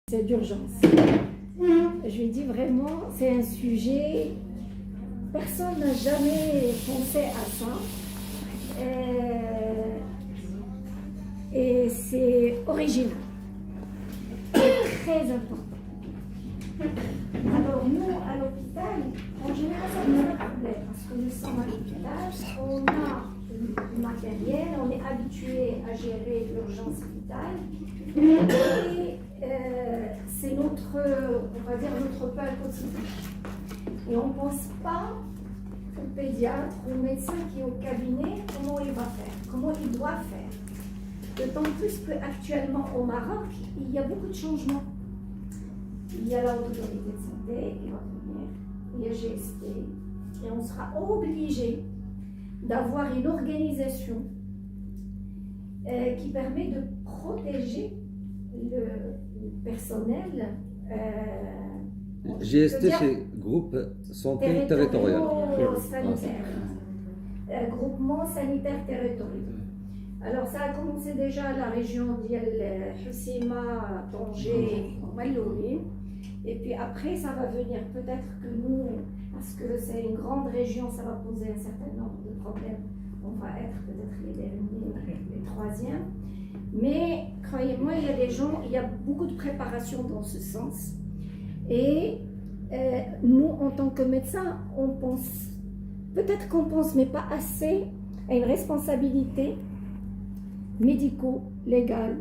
C'est d'urgence. Je lui dis vraiment, c'est un sujet, personne n'a jamais pensé à ça. Et c'est original. C'est très important. Alors nous, à l'hôpital, en général, ça nous pose un problème parce que nous sommes à l'hôpital, on a du matériel, on est habitué à gérer l'urgence vitale. Et c'est notre, on va dire, notre pain quotidien. Et on ne pense pas au pédiatre, au médecin qui est au cabinet, comment il va faire, comment il doit faire. D'autant plus qu'actuellement au Maroc, il y a beaucoup de changements. Il y a la Haute Autorité de Santé qui va venir, il y a GST, et on sera obligé d'avoir une organisation qui permet de protéger le personnel. GST, c'est Groupe Santé Territorial. Sanitaire. Groupement sanitaire territorial. Alors ça a commencé déjà à la région d'Hoceima, Tanger, Malloumi. Et puis après, ça va venir peut-être que nous, parce que c'est une grande région, ça va poser un certain nombre de problèmes. On va être peut-être les derniers, les troisièmes. Mais croyez-moi, il y a des gens, il y a beaucoup de préparation dans ce sens. Et nous, en tant que médecins, on pense, peut-être qu'on pense, mais pas assez, à une responsabilité médico-légale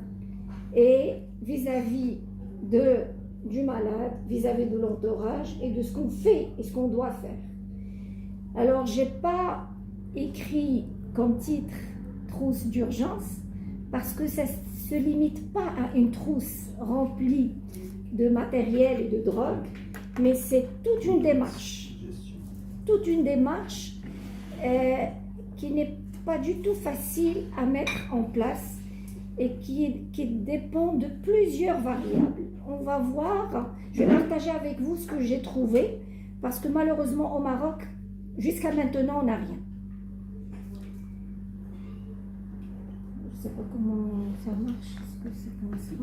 et vis-à-vis du malade, vis-à-vis de l'entourage et de ce qu'on fait et ce qu'on doit faire. Alors, je n'ai pas écrit comme titre « Trousse d'urgence » parce que ça ne se limite pas à une trousse remplie de matériel et de drogue, mais c'est toute une démarche qui n'est pas du tout facile à mettre en place et qui dépend de plusieurs variables. On va voir, je vais partager avec vous ce que j'ai trouvé, parce que malheureusement au Maroc, jusqu'à maintenant, on n'a rien. Je ne sais pas comment ça marche, est-ce que c'est comme ça?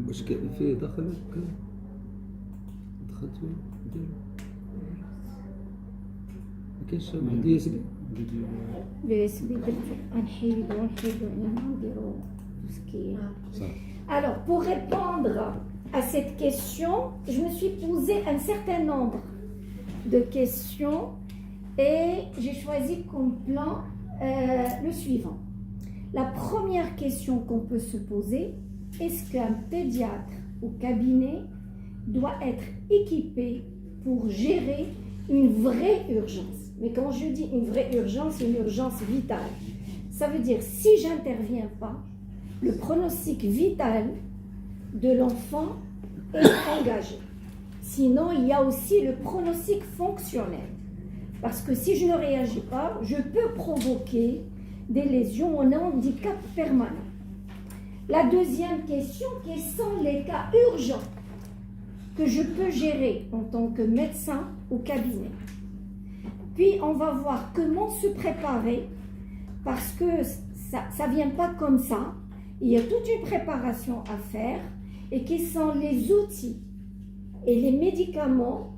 واش كان فيه دخلك دخلتو ما كاينش واحد ياسبي Alors, pour répondre à cette question, je me suis posé un certain nombre de questions et j'ai choisi comme plan le suivant. La première question qu'on peut se poser, est-ce qu'un pédiatre ou cabinet doit être équipé pour gérer une vraie urgence? Mais quand je dis une vraie urgence, c'est une urgence vitale. Ça veut dire, si j'interviens pas, le pronostic vital de l'enfant est engagé. Sinon, il y a aussi le pronostic fonctionnel. Parce que si je ne réagis pas, je peux provoquer des lésions ou un handicap permanent. La deuxième question, quels sont les cas urgents que je peux gérer en tant que médecin au cabinet? Puis on va voir comment se préparer, parce que ça ne vient pas comme ça. Il y a toute une préparation à faire et quels sont les outils et les médicaments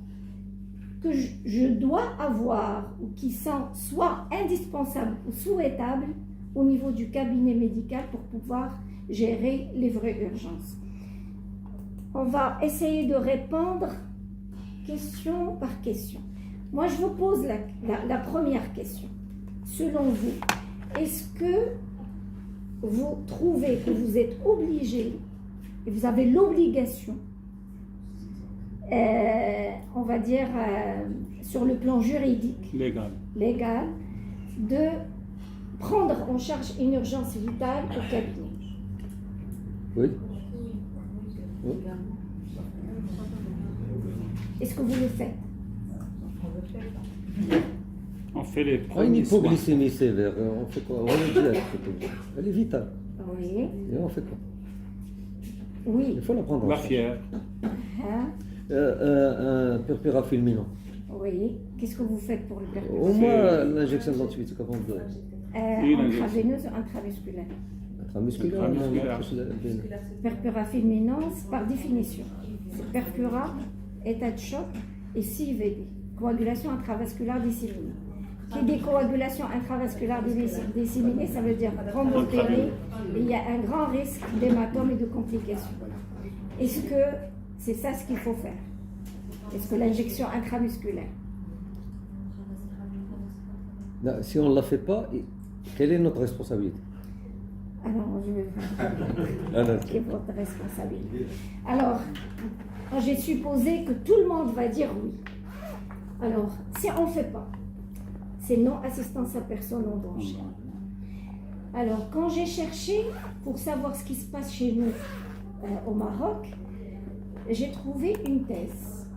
que je dois avoir ou qui sont soit indispensables ou souhaitables au niveau du cabinet médical pour pouvoir gérer les vraies urgences. On va essayer de répondre question par question. Moi, je vous pose la première question. Selon vous, est-ce que vous trouvez que vous êtes obligé, et vous avez l'obligation, on va dire, sur le plan juridique, légal, de prendre en charge une urgence vitale au cabinet? Oui. Oui. Est-ce que vous le faites? On fait les Une premiers soins. hypoglycémie sévère, on fait quoi? On elle est vitale. Oui. Et on fait quoi? Oui. Il faut la prendre en La charge. fièvre. Hein? Un purpurafilminant. Oui. Qu'est-ce que vous faites pour le Au perpétuer? moins l'injection d'antibiotiques avant de intraveineuse ou intravasculaire. Intramusculaire. Intramusculaire. Purpura fulminans, par définition. C'est purpura, état de choc et CIVD, coagulation intravasculaire disséminée. Qui dit coagulation intravasculaire disséminée, ça veut dire thrombopénie, et il y a un grand risque d'hématome et de complications. Est-ce que c'est ça ce qu'il faut faire? Est-ce que l'injection intramusculaire? Non, si on ne la fait pas, quelle est notre responsabilité? Alors, je vais Alors, quelle est votre responsabilité? Alors, j'ai supposé que tout le monde va dire oui. Alors, si on ne fait pas, c'est non-assistance à personne en danger. Alors, quand j'ai cherché pour savoir ce qui se passe chez nous au Maroc, j'ai trouvé une thèse.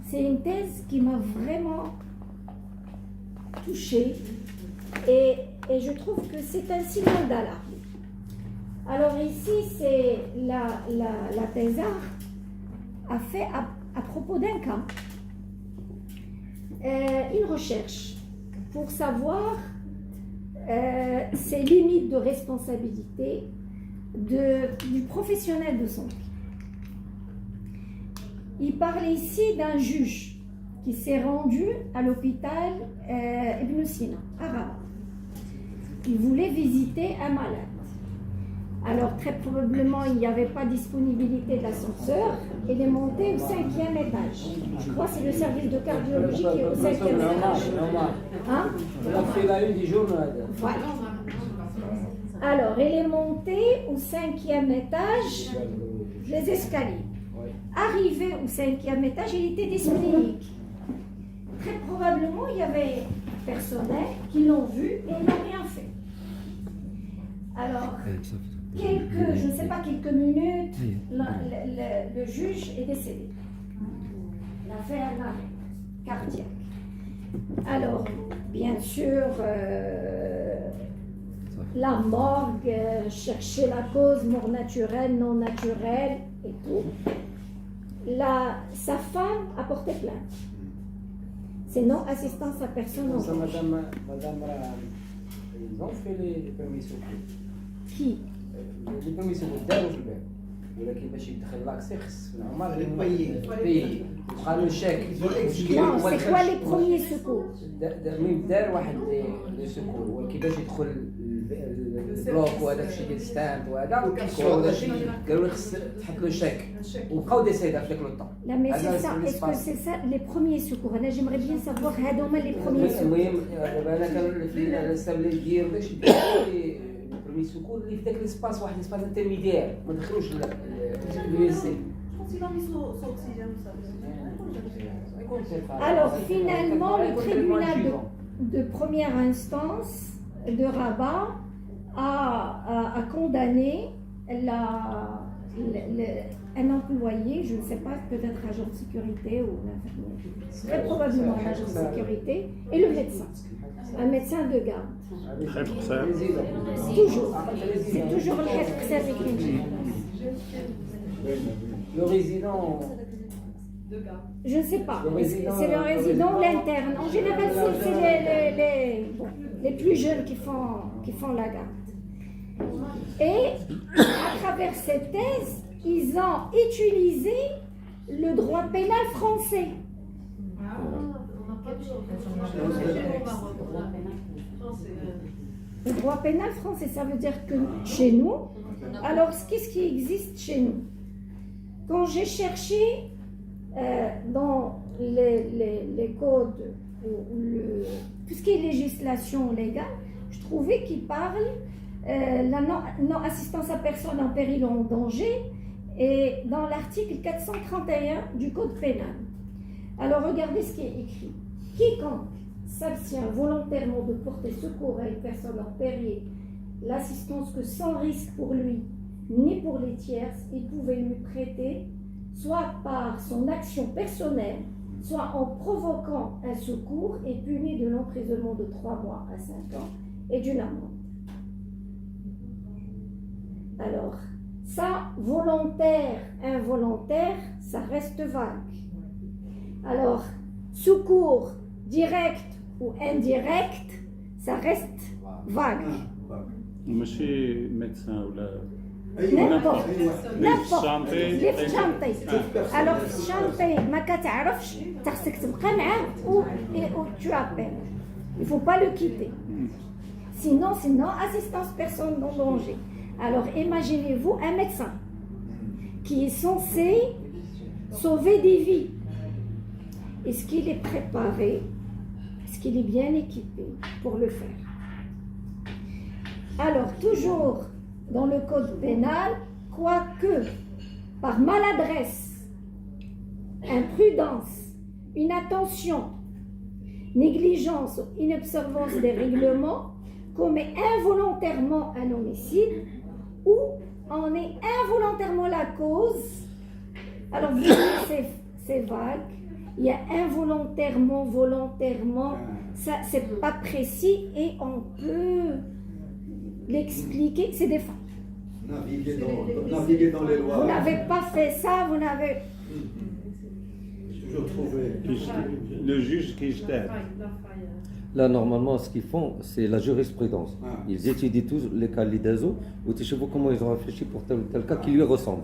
C'est une thèse qui m'a vraiment touchée et je trouve que c'est un signal d'alarme. Alors ici, c'est la thésard a fait à propos d'un cas une recherche pour savoir ses limites de responsabilité du professionnel de santé. Il parle ici d'un juge qui s'est rendu à l'hôpital Ibn Sina, à Rabat. Il voulait visiter un malade. Alors, très probablement, il n'y avait pas disponibilité d'ascenseur. Il est monté au 5e étage. Je crois que c'est le service de cardiologie qui est au 5e étage. Hein? On a fait la une du journal. Voilà. Alors, il est monté au 5e étage, les escaliers. Arrivé au 5e étage, il était dyspnéique. Très probablement, il y avait personnel qui l'ont vu et ils n'ont rien fait. Alors, je ne sais pas, quelques minutes, le juge est décédé. Il a fait un arrêt cardiaque. Alors, bien sûr, la morgue, chercher la cause, mort naturelle, non naturelle et tout. Sa femme a porté plainte. C'est non-assistance à personne en danger. Madame, ils ont fait les premiers secours. Qui? Les premiers secours, داروا في الباب. ولكن باش يدخل لاكسي خص في العمر يبيي يبقى له شاك. Non, c'est quoi les premiers secours? دار واحد لي سكور ولكن باش يدخل البلوك وهذاك الشيء ديال ستاند وهذا وهذا الشيء قالوا له خص تحط له شاك وبقاو ديسيدا في ذاك الوقت. Là, mais c'est ça, est-ce que c'est ça les premiers secours? Là, j'aimerais bien savoir les premiers secours. المهم دابا انا كان في السبب اللي ندير باش لي بريمي سكور اللي في ذاك الاسباس واحد الاسباس انترميديير ما دخلوش اليو اس سي. Alors finalement, le tribunal de première instance de Rabat a condamné un employé, je ne sais pas, peut-être agent de sécurité ou l'infirmier, très probablement un agent de sécurité, et le médecin, un médecin de garde. Toujours, c'est toujours le service clinique. Le résident. Je ne sais pas, c'est le résident ou l'interne. En général, c'est les plus jeunes qui font la garde. Et à travers cette thèse, ils ont utilisé le droit pénal français. Le droit pénal français, ça veut dire que chez nous, alors qu'est-ce qui existe chez nous? Quand j'ai cherché dans les codes ou tout ce qui est législation légale, je trouvais qu'il parle la non-assistance à personne en péril ou en danger et dans l'article 431 du code pénal. Alors regardez ce qui est écrit. Quiconque s'abstient volontairement de porter secours à une personne en péril, l'assistance que sans risque pour lui ni pour les tierces, il pouvait lui prêter, soit par son action personnelle, soit en provoquant un secours, est puni de l'emprisonnement de 3 mois à 5 ans et d'une amende. Alors, ça, volontaire, involontaire, ça reste vague. Alors, secours direct ou indirect, ça reste vague. ماشي ميدسان ولا N'importe. ليفت شانطي اللي في شانطي. Alors في شانطي ما كتعرفش خاصك تبقى معاه ou tu appelles. Il faut pas le quitter. Sinon, assistance personne en danger. Alors imaginez-vous un médecin qui est censé sauver des vies. Est-ce qu'il est préparé? Est-ce qu'il est bien équipé pour le faire? Alors, toujours dans le code pénal, quoique par maladresse, imprudence, inattention, négligence ou inobservance des règlements, commet involontairement un homicide ou en est involontairement la cause. Alors, vous voyez, c'est vague. Il y a involontairement, volontairement, ça c'est pas précis et on peut l'expliquer, c'est des faits. Naviguer dans les lois. Vous n'avez pas fait ça, vous n'avez... J'ai toujours trouvé. le juge qui اجتهد. Là, normalement, ce qu'ils font, c'est la jurisprudence. Ah. Ils étudient tous les cas d'ISO, ou tu sais pas comment ils ont réfléchi pour tel ou tel cas qui lui ressemble.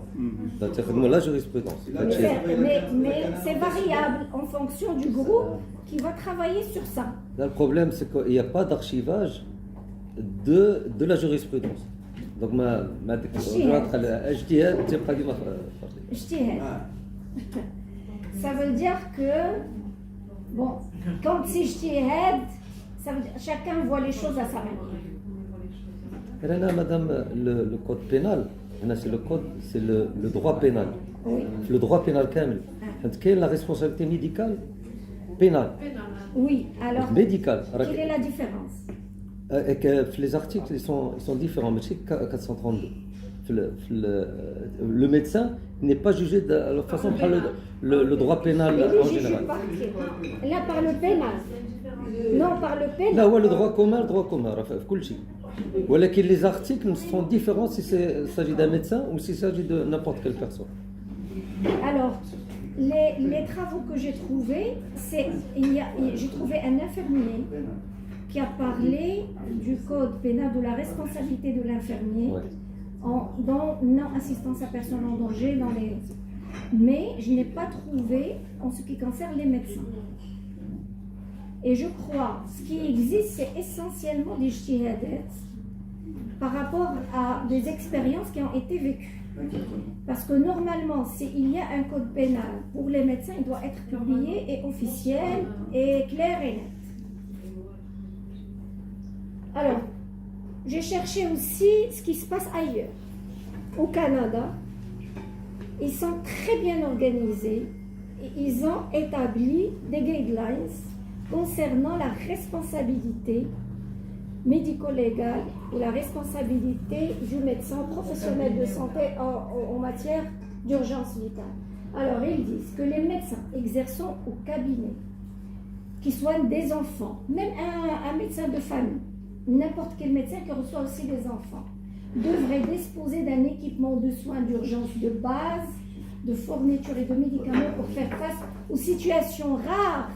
C'est la jurisprudence. Mais c'est variable en fonction du groupe qui va travailler sur ça. Là, le problème, c'est qu'il n'y a pas d'archivage de la jurisprudence. Donc, اجتهاد. Ça veut dire que, bon, quand c'est ijtihad, ça veut dire chacun voit les choses à sa manière. Là, madame, le code pénal, c'est le droit pénal. Oui. Le droit pénal كامل. Quelle est la responsabilité médicale pénale? Oui, alors, Médicale. quelle est la différence? Et que les articles ils sont différents, mais c'est 432. Le médecin n'est pas jugé de la façon par le droit pénal Il est en jugé général. par qui? Là, par le pénal. Non, par le pénal. Là, ouais, le droit commun, voilà que les articles sont différents si il s'agit d'un médecin ou s'il s'agit de n'importe quelle personne. Alors, les travaux que j'ai trouvés, j'ai trouvé un infirmier qui a parlé du code pénal de la responsabilité de l'infirmier Ouais. dans non-assistance à personne en danger, mais je n'ai pas trouvé en ce qui concerne les médecins. Et je crois, ce qui existe, c'est essentiellement des ijtihadat par rapport à des expériences qui ont été vécues. Parce que normalement, s'il y a un code pénal pour les médecins, il doit être publié et officiel et clair et net. Alors, j'ai cherché aussi ce qui se passe ailleurs. Au Canada, ils sont très bien organisés et ils ont établi des guidelines concernant la responsabilité médico-légale ou la responsabilité du médecin professionnel de santé en matière d'urgence vitale. Alors, ils disent que les médecins exerçant au cabinet, qui soignent des enfants, même un médecin de famille, n'importe quel médecin qui reçoit aussi des enfants, devrait disposer d'un équipement de soins d'urgence de base, de fourniture et de médicaments pour faire face aux situations rares,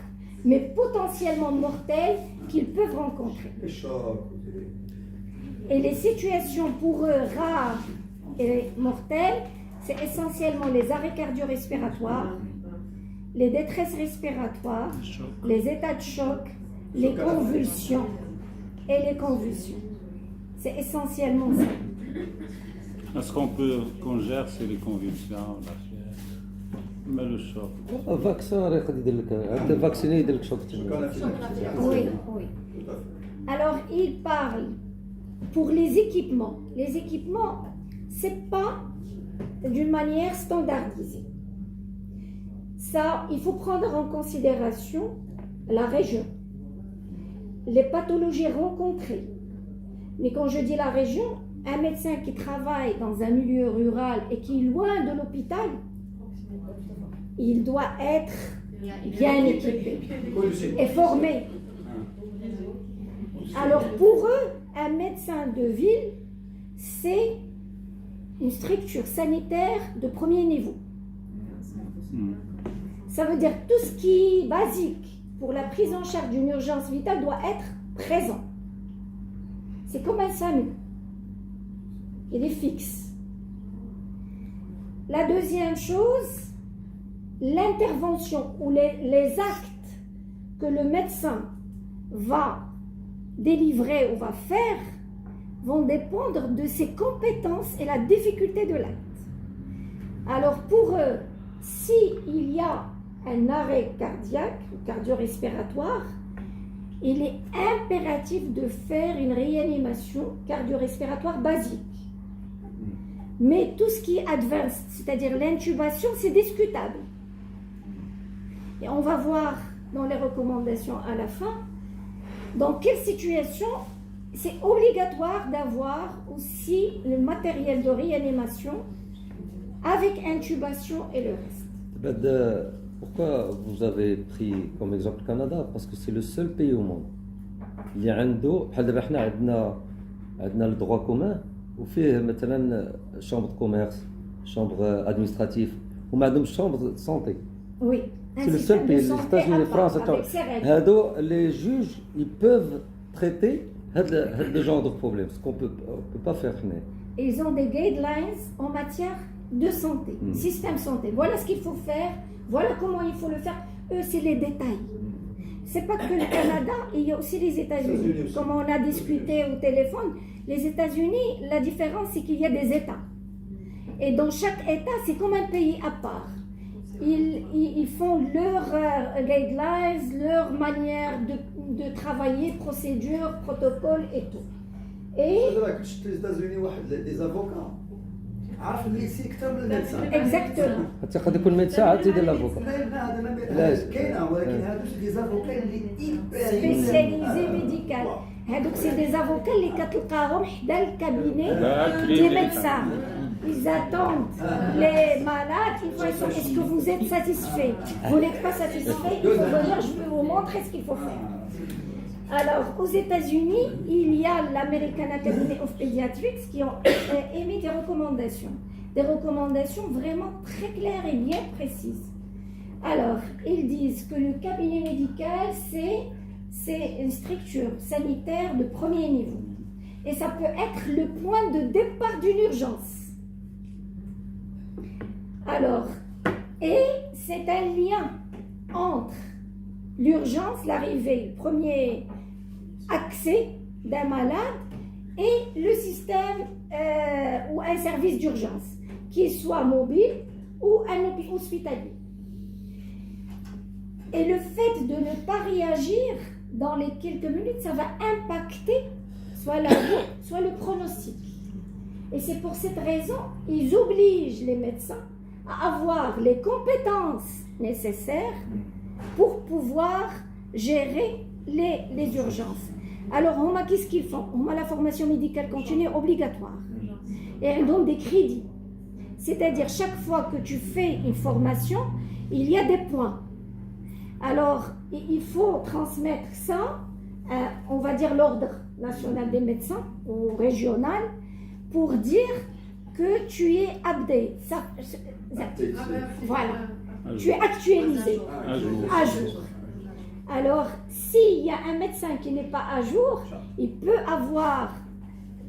mais potentiellement mortelles qu'ils peuvent rencontrer. Les chocs. Et les situations pour eux rares et mortelles, c'est essentiellement les arrêts cardio-respiratoires, les détresses respiratoires, les états de choc, les convulsions et les convulsions. C'est essentiellement ça. Est-ce qu'on gère c'est les convulsions, la fièvre, mais le choc? Vaccin, tu es vacciné, il choc. Oui, oui. Alors, il parle pour les équipements. Les équipements, c'est pas d'une manière standardisée. Ça, il faut prendre en considération la région, les pathologies rencontrées. Mais quand je dis la région, un médecin qui travaille dans un milieu rural et qui est loin de l'hôpital, il doit être bien équipé et formé. Alors pour eux, un médecin de ville, c'est une structure sanitaire de premier niveau. Ça veut dire tout ce qui est basique pour la prise en charge d'une urgence vitale doit être présent. C'est comme un SAMU. Il est fixe. La deuxième chose, l'intervention ou les actes que le médecin va délivrer ou va faire vont dépendre de ses compétences et la difficulté de l'acte. Alors pour eux, s'il y a un arrêt cardiaque ou cardio-respiratoire, il est impératif de faire une réanimation cardio-respiratoire basique. Mais tout ce qui est advanced, c'est-à-dire l'intubation, c'est discutable. Et on va voir dans les recommandations à la fin, dans quelle situation c'est obligatoire d'avoir aussi le matériel de réanimation avec intubation et le reste. Pourquoi vous avez pris comme exemple le Canada? Parce que c'est le seul pays au monde اللي عنده بحال دابا حنا عندنا le droit commun وفيه مثلا chambre de commerce, chambre administrative وما عندهمش chambre de santé. Oui. C'est le seul pays, les États-Unis, France, les juges, ils peuvent traiter ce genre de problème, ce qu'on peut pas faire. Ils ont des guidelines en matière de santé, système santé. Voilà ce qu'il faut faire, voilà comment il faut le faire. Eux, c'est les détails. C'est pas que le Canada, il y a aussi les États-Unis. Comme on a discuté au téléphone, les États-Unis, la différence, c'est qu'il y a des États. Et dans chaque État, c'est comme un pays à part. Ils font leurs guidelines, leur manière de travailler, procédures, protocoles et tout. Et les États-Unis, des avocats. Exactement. حتى قد يكون médecin عاد يدير l'avocat. كاينه ولكن هادو دي زافوكا اللي Spécialisés médical. هادوك c'est des avocats اللي كتلقاهم حدا الكابيني des médecins. Ils attendent les malades, ils vont dire est-ce que vous êtes satisfait? Vous n'êtes pas satisfait, il faut venir, je vais vous montrer ce qu'il faut faire. Alors, aux États-Unis, il y a l'American Academy of Pediatrics qui ont émis des recommandations vraiment très claires et bien précises. Alors, ils disent que le cabinet médical, c'est une structure sanitaire de premier niveau. Et ça peut être le point de départ d'une urgence. Alors, et c'est un lien entre l'urgence, l'arrivée, le premier accès d'un malade et le système ou un service d'urgence, qu'il soit mobile ou un hospitalier. Et le fait de ne pas réagir dans les quelques minutes, ça va impacter soit la vie, soit le pronostic. Et c'est pour cette raison, ils obligent les médecins à avoir les compétences nécessaires pour pouvoir gérer les urgences. Alors, qu'est-ce qu'ils font? On a la formation médicale continue obligatoire. Et ils donnent des crédits. C'est-à-dire, chaque fois que tu fais une formation, il y a des points. Alors, il faut transmettre ça, on va dire l'ordre national des médecins ou régional, pour dire que tu es update. Voilà. Tu es actualisé, à jour. Alors, s'il y a un médecin qui n'est pas à jour, il peut avoir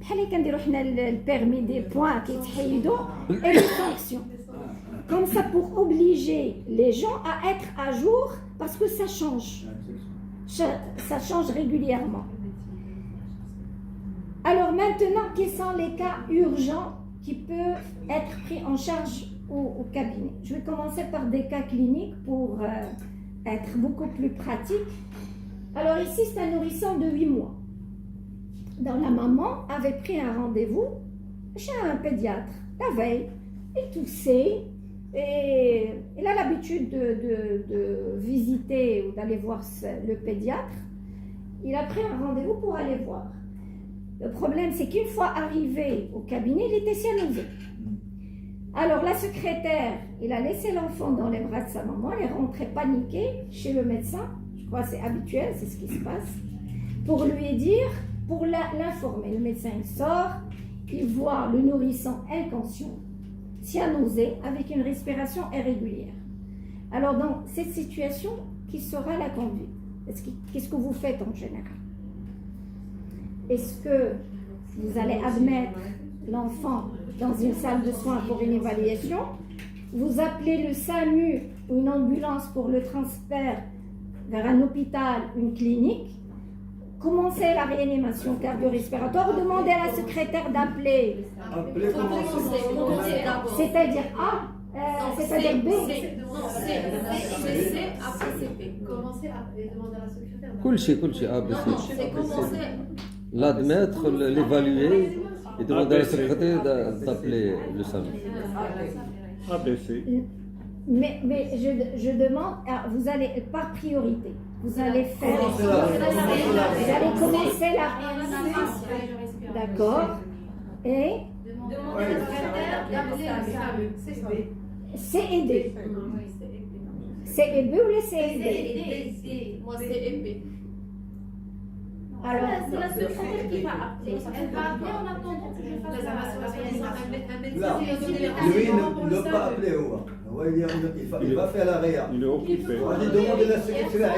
le permis des points qui et les sanctions. Comme ça, pour obliger les gens à être à jour, parce que ça change. Ça change régulièrement. Alors maintenant, quels sont les cas urgents qui peuvent être pris en charge au cabinet? Je vais commencer par des cas cliniques pour être beaucoup plus pratique. Alors ici, c'est un nourrisson de 8 mois. Donc la maman avait pris un rendez-vous chez un pédiatre la veille. Il toussait et il a l'habitude de visiter ou d'aller voir le pédiatre. Il a pris un rendez-vous pour aller voir. Le problème, c'est qu'une fois arrivé au cabinet, il était cyanosé. Alors la secrétaire, il a laissé l'enfant dans les bras de sa maman, elle est rentrée paniquée chez le médecin, je crois que c'est habituel, c'est ce qui se passe, pour lui dire, pour l'informer. Le médecin il sort, il voit le nourrisson inconscient, cyanosé, avec une respiration irrégulière. Alors dans cette situation, qui sera la conduite? Qu'est-ce que vous faites en général? Est-ce que vous allez admettre l'enfant dans une salle de soins pour une évaluation, vous appelez le SAMU ou une ambulance pour le transfert vers un hôpital, une clinique, commencez la réanimation cardio-respiratoire, demandez à la secrétaire d'appeler, Appelez comment c'est-à-dire A, c'est-à-dire B. Non, c'est après CP. Commencer à demander à la secrétaire. كل شيء Non, ABC. c'est commencer. L'admettre, l'évaluer et demander à la secrétaire d'appeler le SAMU. ABC. Mais je demande, vous allez par priorité, vous allez faire, Commencez là. vous allez commencer la d'accord, et Demander à la secrétaire d'appeler le SAMU. C'est ça. C et D. C et B ou les C et D? Moi, c'est épée. Alors, C'est la secrétaire qui va appeler. Elle va appeler en attendant que je fasse la réanimation. لا lui ne pas appeler هو il va faire la réa Il est occupé. غادي demander la secrétaire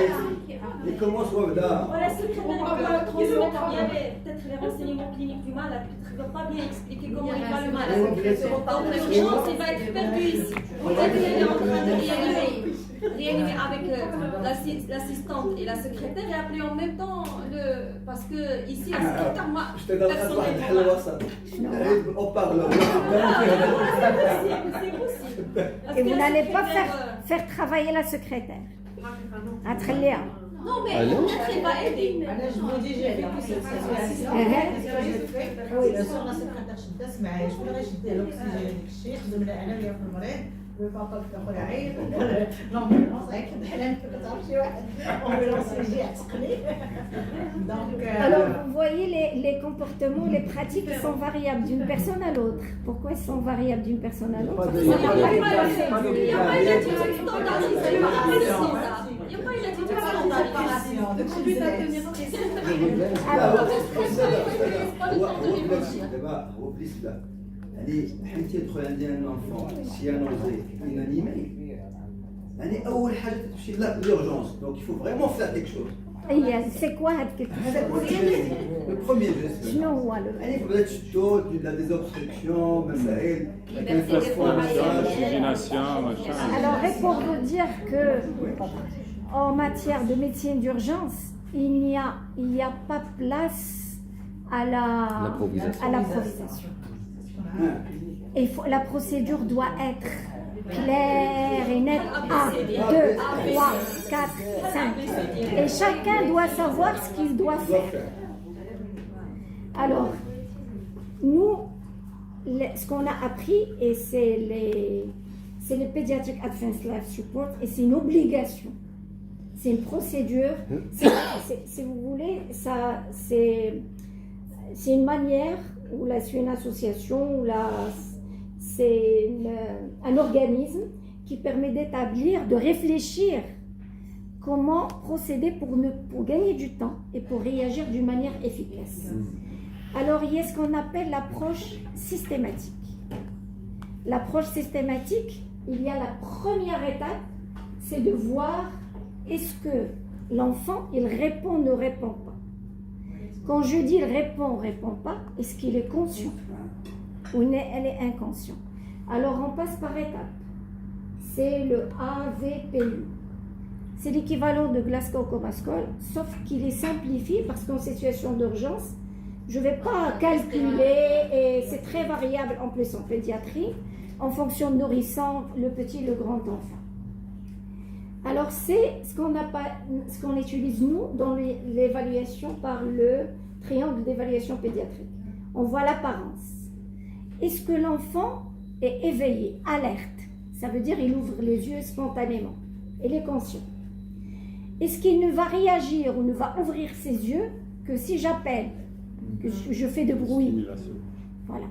il commence وبدا Voilà, secrétaire va pas transmettre bien peut-être les renseignements cliniques du malade, peut-être ne va pas bien expliquer comment il va le malade. En urgence, il va être perdu ici. Peut-être qu'il est en train de réanimer avec l'assistante et la secrétaire et appeler en même temps parce que ici la secrétaire, moi, j'étais dans personne واحد ne الحل répond. وسط au parleur C'est possible. et vous n'allez pas faire travailler la secrétaire. هتخليها. Non, mais Allô? peut-être il va aider. انا جو دي جي vécu cette situation sur la secrétaire شدات معايا شكون اللي غيشد له الاكسجين هذاك الشيء خدم لها انايا في المريض البابا الاخر عيط لامبيلونس هيك بحال كتعرف شي واحد لامبيلونس يجي يعتقني دونك Alors, vous voyez, les comportements, les pratiques sont variables d'une personne à l'autre. Pourquoi ils sont variables d'une personne à l'autre? Il n'y a pas une attitude standardisée par rapport au standard. Il n'y a pas une attitude standardisée. هو بليس لا يعني حيت يدخل عندي ان انفون سيانوزي انانيمي يعني اول حاجه تمشي لورجونس دونك il faut vraiment faire quelque chose C'est quoi هاد quelque هذا هو le premier geste شنو هو يعني بدات تشدو لا ديزوبستركسيون مسائل Oxygénation, machin. Alors, pour vous dire que en matière de médecine d'urgence, il n'y a pas place à l'improvisation. Et la procédure doit être claire et nette. 1, 2, 3, 4, 5. Et chacun doit savoir ce qu'il doit faire. Alors, nous, ce qu'on a appris, et c'est les Pediatric Advanced Life Support, et c'est une obligation. C'est une procédure. Si vous voulez, c'est une manière, ou c'est une association, ou c'est un organisme qui permet d'établir, de réfléchir comment procéder pour gagner du temps et pour réagir d'une manière efficace. Alors, il y a ce qu'on appelle l'approche systématique. L'approche systématique, il y a la première étape, c'est de voir est-ce que l'enfant, il répond, ne répond pas. Quand je dis il répond pas, est-ce qu'il est conscient ou elle est inconscient? Alors, on passe par étapes. C'est le AVPU. C'est l'équivalent de Glasgow Coma Score, sauf qu'il est simplifié parce qu'en situation d'urgence, je ne vais pas calculer, et c'est très variable en plus en pédiatrie, en fonction de nourrissant, le petit, le grand enfant. Alors c'est ce qu'on utilise nous dans l'évaluation par le triangle d'évaluation pédiatrique. On voit l'apparence. Est-ce que l'enfant est éveillé, alerte? Ça veut dire il ouvre les yeux spontanément. Il est conscient. Est-ce qu'il ne va réagir ou ne va ouvrir ses yeux que si j'appelle, que je fais de bruit? Voilà.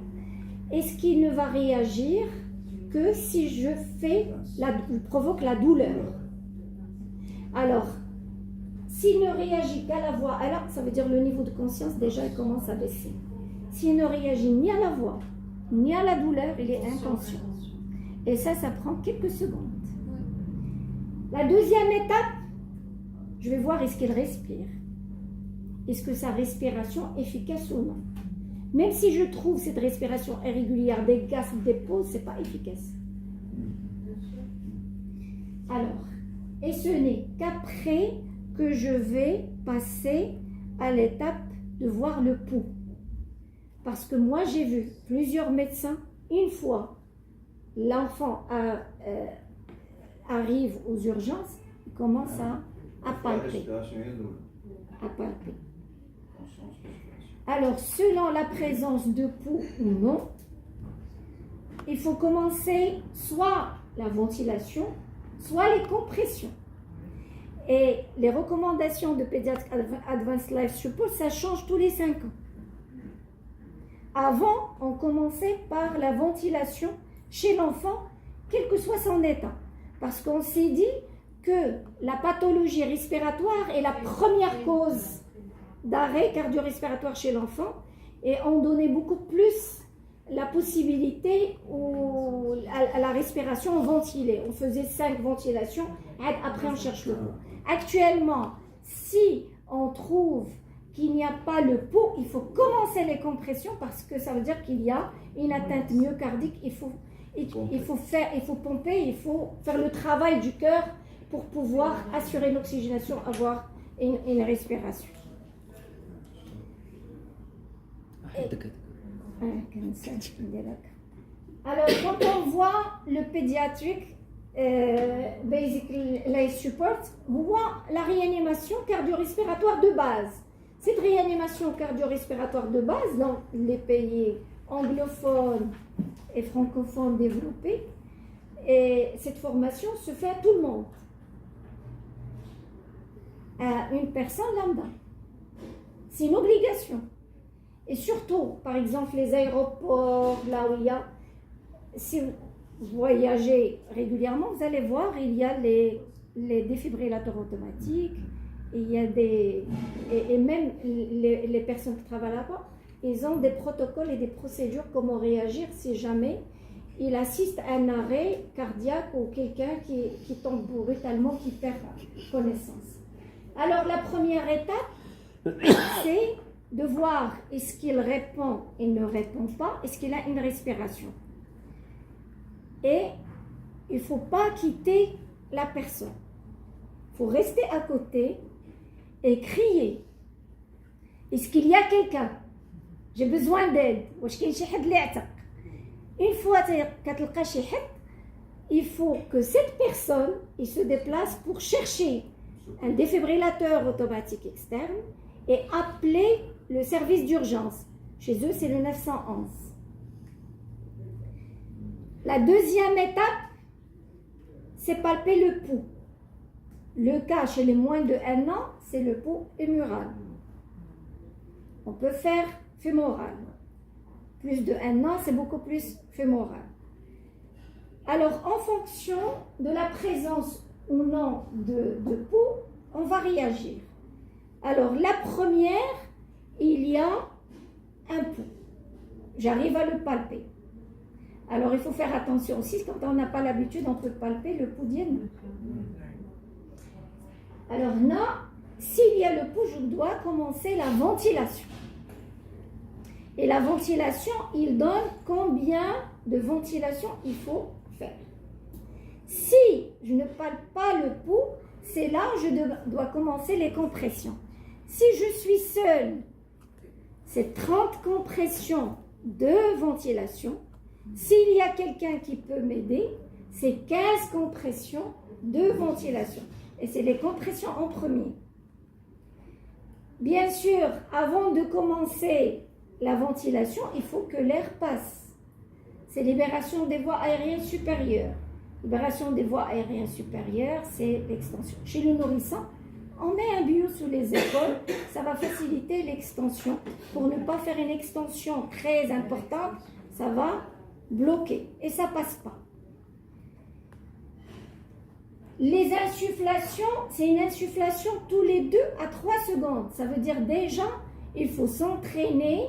Est-ce qu'il ne va réagir que si je provoque la douleur? Alors, s'il ne réagit qu'à la voix, alors ça veut dire le niveau de conscience déjà il commence à baisser. S'il ne réagit ni à la voix, ni à la douleur, il est inconscient. Et ça prend quelques secondes. La deuxième étape, je vais voir est-ce qu'il respire. Est-ce que sa respiration est efficace ou non? Même si je trouve cette respiration irrégulière, des gaspes, des pauses, c'est pas efficace. Alors, et ce n'est qu'après que je vais passer à l'étape de voir le pouls. Parce que moi, j'ai vu plusieurs médecins, une fois l'enfant arrive aux urgences, il commence à palper. À palper. Alors, selon la présence de pouls ou non, il faut commencer soit la ventilation, soit les compressions. Et les recommandations de Pediatric Advanced Life Support, ça change tous les 5 ans. Avant, on commençait par la ventilation chez l'enfant, quel que soit son état. Parce qu'on s'est dit que la pathologie respiratoire est la première cause d'arrêt cardio-respiratoire chez l'enfant, et on donnait beaucoup plus la possibilité à la respiration ventilée. On faisait 5 ventilations, après on cherche le pouls. Actuellement, si on trouve qu'il n'y a pas le pouls, il faut commencer les compressions parce que ça veut dire qu'il y a une atteinte myocardique. Il faut pomper, il faut faire le travail du cœur pour pouvoir assurer l'oxygénation, avoir une respiration. Alors, quand on voit le pédiatrique basic life support, on voit la réanimation cardio-respiratoire de base. Cette réanimation cardio-respiratoire de base dans les pays anglophones et francophones développés, et cette formation se fait à tout le monde, à une personne lambda. C'est une obligation. Et surtout, par exemple, les aéroports, là où il y a, si vous voyagez régulièrement, vous allez voir, il y a les défibrillateurs automatiques, il y a et même les personnes qui travaillent là-bas, ils ont des protocoles et des procédures comment réagir si jamais il assiste à un arrêt cardiaque ou quelqu'un qui tombe brutalement, qui perd connaissance. Alors la première étape, c'est de voir est-ce qu'il répond et ne répond pas, est-ce qu'il a une respiration. Et il ne faut pas quitter la personne. Il faut rester à côté et crier. Est-ce qu'il y a quelqu'un? J'ai besoin d'aide. Une fois il faut que cette personne il se déplace pour chercher un défibrillateur automatique externe et appeler le service d'urgence. Chez eux, c'est le 911. La deuxième étape, c'est palper le pouls. Le cas chez les moins de 1 an, c'est le pouls huméral. On peut faire fémoral. Plus de 1 an, c'est beaucoup plus fémoral. Alors, en fonction de la présence ou non de pouls, on va réagir. Alors, la première, il y a un pouls. J'arrive à le palper. Alors, il faut faire attention aussi, quand on n'a pas l'habitude, on peut palper le pouls d'Yen. Alors là, s'il y a le pouls, je dois commencer la ventilation. Et la ventilation, il donne combien de ventilation il faut faire. Si je ne palpe pas le pouls, c'est là où je dois commencer les compressions. Si je suis seule, c'est 30 compressions de ventilation. S'il y a quelqu'un qui peut m'aider, c'est 15 compressions de ventilation. Et c'est les compressions en premier. Bien sûr, avant de commencer la ventilation, il faut que l'air passe. C'est libération des voies aériennes supérieures. Libération des voies aériennes supérieures, c'est l'extension. Chez le nourrisson, on met un bio sous les épaules, ça va faciliter l'extension. Pour ne pas faire une extension très importante, ça va bloquer et ça ne passe pas. Les insufflations, c'est une insufflation tous les 2 à 3 secondes. Ça veut dire déjà, il faut s'entraîner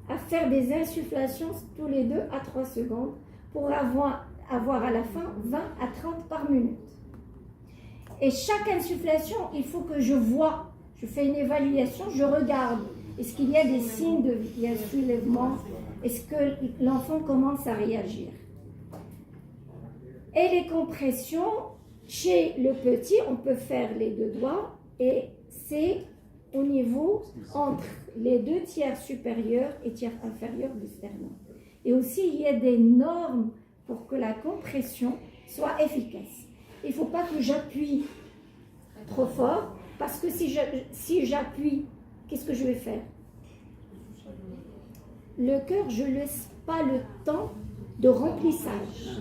à faire des insufflations tous les 2 à 3 secondes pour avoir à la fin 20 à 30 par minute. Et chaque insufflation, il faut que je vois, je fais une évaluation, je regarde, Est-ce qu'il y a des signes de vie? Il y a soulèvement? Est-ce que l'enfant commence à réagir? Et les compressions, chez le petit, on peut faire les deux doigts et c'est au niveau entre les 2 tiers supérieurs et tiers inférieurs du sternum. Et aussi, il y a des normes pour que la compression soit efficace. Il ne faut pas que j'appuie trop fort, parce que si j'appuie, qu'est-ce que je vais faire? Le cœur, je ne laisse pas le temps de remplissage.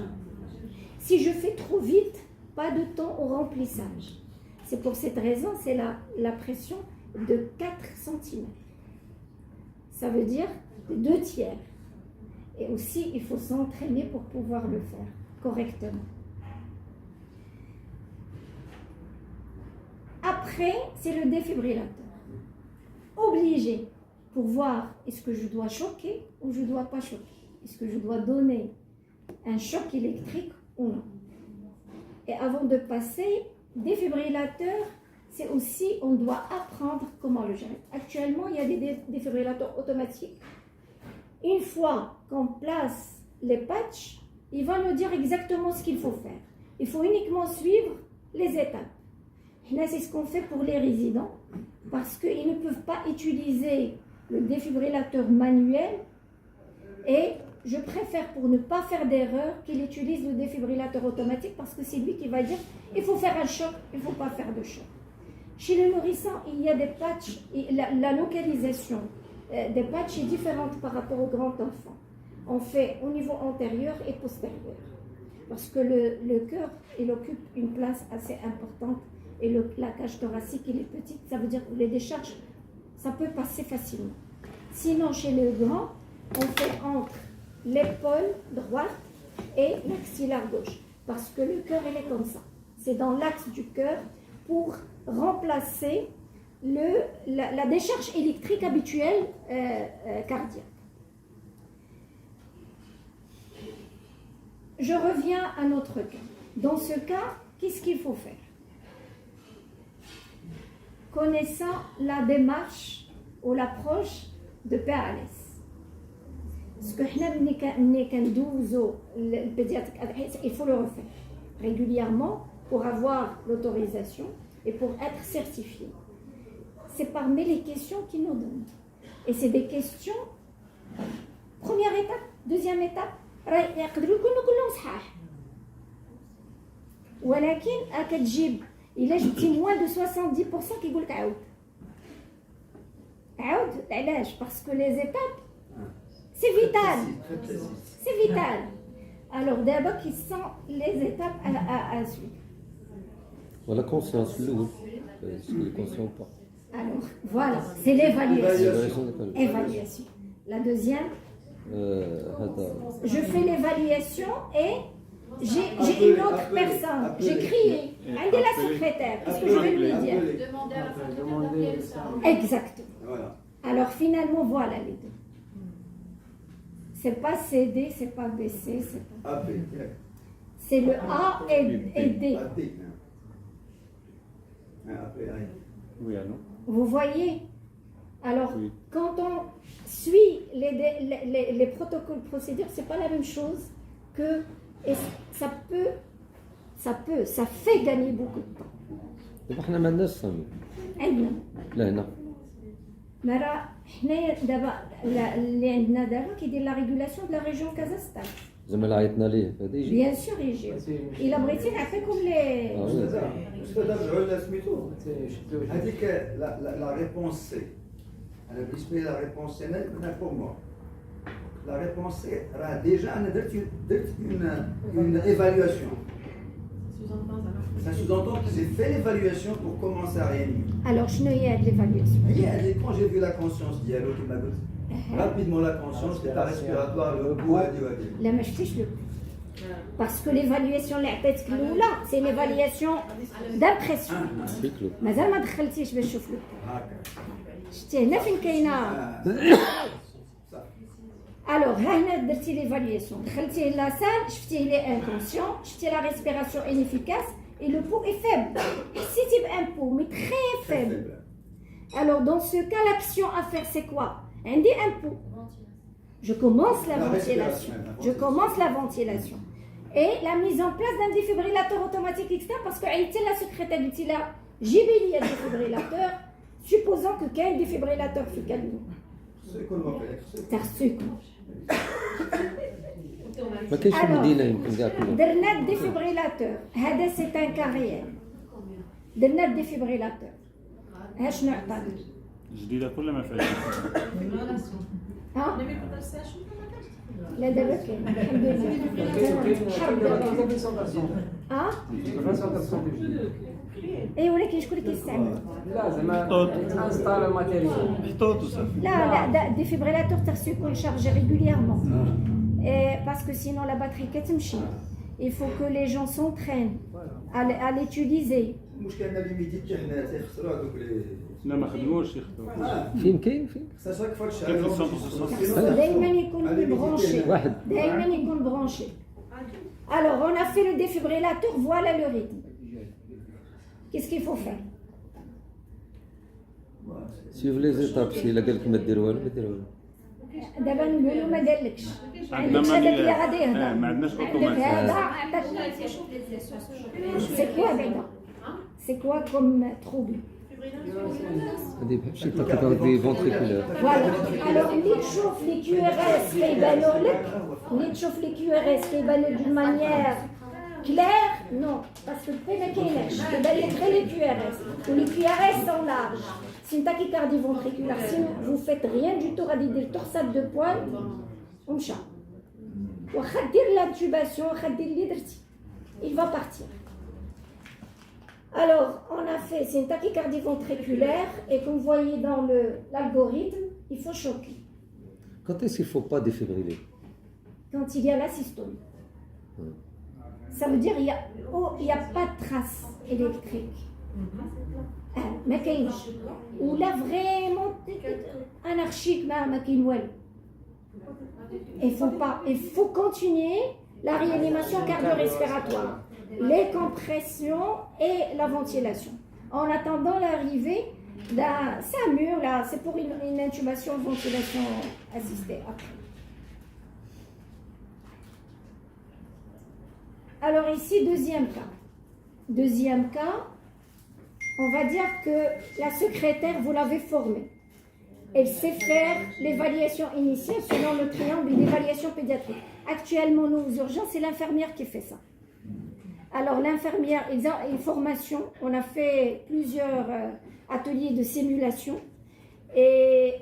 Si je fais trop vite, pas de temps au remplissage. C'est pour cette raison, c'est la pression de 4 cm. Ça veut dire 2 tiers. Et aussi, il faut s'entraîner pour pouvoir le faire correctement. Après, c'est le défibrillateur. Obligé pour voir est-ce que je dois choquer ou je ne dois pas choquer. Est-ce que je dois donner un choc électrique ou non. Et avant de passer, défibrillateur, c'est aussi, on doit apprendre comment le gérer. Actuellement, il y a des défibrillateurs automatiques. Une fois qu'on place les patchs, il va nous dire exactement ce qu'il faut faire. Il faut uniquement suivre les étapes. Là, c'est ce qu'on fait pour les résidents, parce qu'ils ne peuvent pas utiliser le défibrillateur manuel et je préfère, pour ne pas faire d'erreur, qu'il utilise le défibrillateur automatique parce que c'est lui qui va dire il faut faire un choc, il ne faut pas faire de choc. Chez le nourrisson, il y a des patchs, la localisation des patchs est différente par rapport au grand enfant. On fait au niveau antérieur et postérieur parce que le cœur, il occupe une place assez importante et la cage thoracique, il est petite, ça veut dire que les décharges, ça peut passer facilement. Sinon, chez le grand, on fait entre l'épaule droite et l'axillaire gauche. Parce que le cœur, il est comme ça. C'est dans l'axe du cœur pour remplacer la décharge électrique habituelle cardiaque. Je reviens à notre cas. Dans ce cas, qu'est-ce qu'il faut faire? Connaissant la démarche ou l'approche de PALS. Parce que il faut le refaire régulièrement pour avoir l'autorisation et pour être certifié. C'est parmi les questions qu'ils nous donnent. Et c'est des questions, première étape, deuxième étape, ولكن كتجيب إلا جبتي moins de 70% كيقول لك عاود علاش parce que les étapes c'est vital. C'est vital. Alors d'abord qui sont les étapes à suivre. Voilà, conscience, est-ce qu'il est conscient ou pas? Alors voilà, c'est l'évaluation. Évaluation. La deuxième, je fais l'évaluation et j'ai une autre personne. J'ai crié. Elle est la secrétaire. Qu'est-ce que je vais lui dire? Demander à la secrétaire d'appeler le salon. Exactement. Voilà. Alors finalement, voilà les deux. C'est pas CD, c'est pas BC, c'est pas... AB. C'est le A et D. AB. Après, Oui, allô? Vous voyez? Alors, Oui. quand on suit les protocoles procédures, c'est pas la même chose que... Et ça fait gagner beaucoup de temps. دابا حنا ما عندناش صامي. عندنا. لا هنا. مرة حنايا دابا اللي عندنا دابا كيدير لا ريغولاسيون دو لا ريجيون كازاخستان. زعما لا عيطنا ليه هذا يجي. بيان سور يجي. إلا بغيتي نعطيكم لي. أستاذ علا سميتو هذيك لا ريبونس سي. أنا بالنسبة لي لا ريبونس سي أنا بور موا. La réponse est déjà on a une évaluation. Ça sous-entend que j'ai fait l'évaluation pour commencer à réanimer. Alors, je n'ai pas l'évaluation. Quand j'ai vu la conscience dialogue qui m'a dit rapidement la conscience, l'état respiratoire, le goût à dire. Là, mais je fiche le parce que l'évaluation là, c'est une évaluation d'impression. مازال ما دخلتيش باش نشوف له. شتي هنا فين كاينه. Alors, هنا درتي l'évaluation. دخلتيه la salle, شفتيه il est inconscient, شفتيه la respiration inefficace et le pouls est faible. Si type un pouls mais très faible. Alors, dans ce cas, l'action à faire, c'est quoi? Un des impôts. Je commence la ventilation. Je commence la ventilation. Et la mise en place d'un défibrillateur automatique externe, parce que la secrétaire dit là, j'ai un défibrillateur, supposons que qu'il y a un défibrillateur في الكابينة. ما كاينش في المدينه يمكن كاع كلهم. درنا الديفيبريلاتور هذا سي ان كارير. درنا الديفيبريلاتور ها شنو عطانا؟ جديده كل ما فاتت. ها؟ لا دابا كاين الحمد لله. حرب دابا. ها؟ اي ولكن شكون اللي كيستعمل؟ لا زعما تانستال الماتيريال. محطوط وصافي. لا الديفيبريلاتور تاعو يكون شارجي ريغوليرمون. Parce que sinon la batterie كتمشي. Il faut que les gens s'entraînent à l'utiliser. المشكل ان ليميتي حتى حنا تيخسروا هذوك لي لا ما خدموش يخدموا. فين كاين فين؟ خاصك فاك كاين في السونتر دائما يكون برانشي. واحد. دائما يكون برانشي. Alors on a fait le défibrillateur, voilà le rythme. Qu'est-ce qu'il faut faire? سيف لي زيتاب سي الا قال لك ما دير والو ما دير والو. دابا نقولوا ما دارلكش. عندنا عندك هذاك اللي غادي يهضر. ما عندناش عندك اوتوماتيك. هذا عندك. C'est quoi بعدا؟ C'est quoi comme trouble? هذه بحال شي تقريبا دي فونتريكولار. Voilà. Alors اللي تشوف لي QRS كيبانوا لك، اللي تشوف لي QRS كيبانوا d'une manière claire, non, parce que ما كايناش، كيبان لك غير لي QRS. Les QRS sont larges. C'est une tachycardie ventriculaire. Si vous faites rien du tout, غادي يدير torsade de pointe ومشى. واخا دير l'intubation، واخا دير اللي درتي، il va partir. Alors, on a fait, c'est une tachycardie ventriculaire, et comme vous voyez dans l'algorithme, il faut choquer. Quand est-ce qu'il ne faut pas défibriller? Quand il y a la systole. Ça veut dire qu'il n'y a pas de trace électrique. ما كاينش. ولا vraiment anarchique ما كاين والو. Il faut continuer la réanimation cardio-respiratoire, les compressions et la ventilation. En attendant l'arrivée d'un SAMU, là, c'est pour une intubation, ventilation assistée après. Alors ici, deuxième cas. Deuxième cas, on va dire que la secrétaire, vous l'avez formée. Elle sait faire l'évaluation initiale selon le triangle d'évaluation pédiatrique. Actuellement, nous, aux urgences, c'est l'infirmière qui fait ça. Alors, l'infirmière, ils ont une formation. On a fait plusieurs ateliers de simulation. Et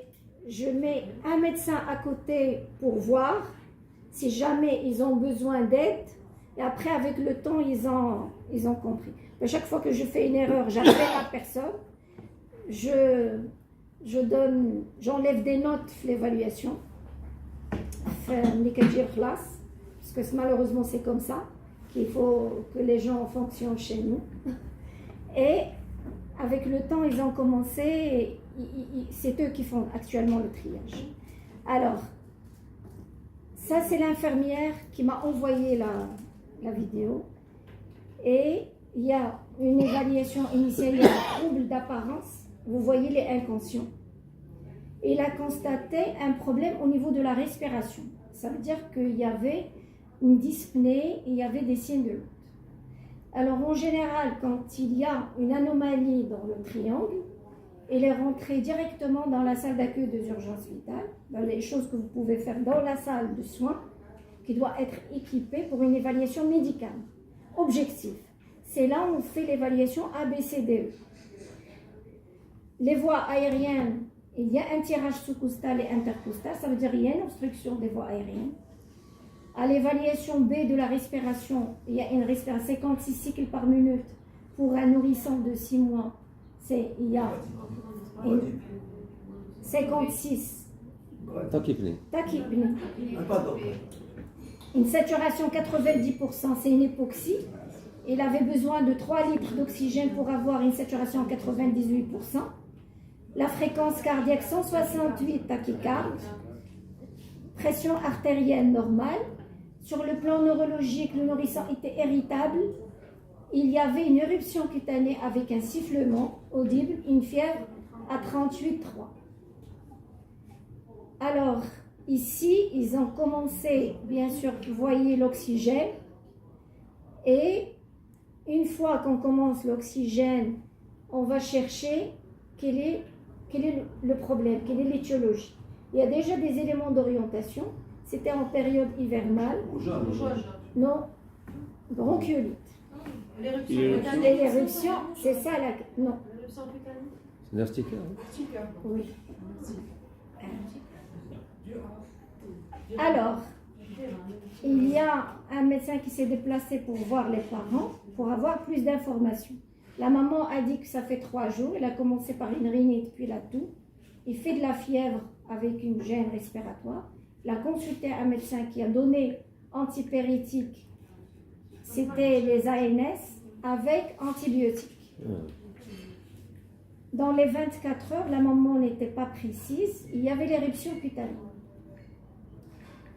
je mets un médecin à côté pour voir si jamais ils ont besoin d'aide. Et après, avec le temps, ils ont compris. À chaque fois que je fais une erreur, j'appelle la personne. J'enlève des notes de l'évaluation. Parce que malheureusement, c'est comme ça qu'il faut que les gens fonctionnent chez nous. Et avec le temps, ils ont commencé. C'est eux qui font actuellement le triage. Alors, ça, c'est l'infirmière qui m'a envoyé la vidéo. Et il y a une évaluation initiale, il y a un trouble d'apparence. Vous voyez les inconscients. Il a constaté un problème au niveau de la respiration. Ça veut dire qu'il y avait une dyspnée et il y avait des signes de lutte. Alors en général, quand il y a une anomalie dans le triangle, il est rentré directement dans la salle d'accueil des urgences vitales, dans les choses que vous pouvez faire dans la salle de soins, qui doit être équipée pour une évaluation médicale. Objectif. C'est là où on fait l'évaluation ABCDE. Les voies aériennes, il y a un tirage sous-costal et intercostal, ça veut dire qu'il y a une obstruction des voies aériennes. À l'évaluation B de la respiration, il y a une respiration 56 cycles par minute pour un nourrisson de 6 mois. Il y a 56 tachypnée. Une saturation 90%, c'est une hypoxie. Il avait besoin de 3 litres d'oxygène pour avoir une saturation 98%. La fréquence cardiaque 168 tachycardes. Pression artérielle normale. Sur le plan neurologique, le nourrisson était irritable. Il y avait une éruption cutanée avec un sifflement audible, une fièvre à 38,3. Alors, ici, ils ont commencé, bien sûr, vous voyez l'oxygène. Et une fois qu'on commence l'oxygène, on va chercher quel est le problème, quelle est l'étiologie. Il y a déjà des éléments d'orientation. C'était en période hivernale. Non, bronchiolite. L'éruption, c'est ça la... Non. C'est l'urticaire. Hein. Oui. Alors, il y a un médecin qui s'est déplacé pour voir les parents, pour avoir plus d'informations. La maman a dit que ça fait 3 jours. Elle a commencé par une rhinite, puis la toux. Il fait de la fièvre avec une gêne respiratoire. Il a consulté un médecin qui a donné antipyrétique. C'était les ANS avec antibiotiques. Dans les 24 heures, la maman n'était pas précise. Il y avait l'éruption cutanée.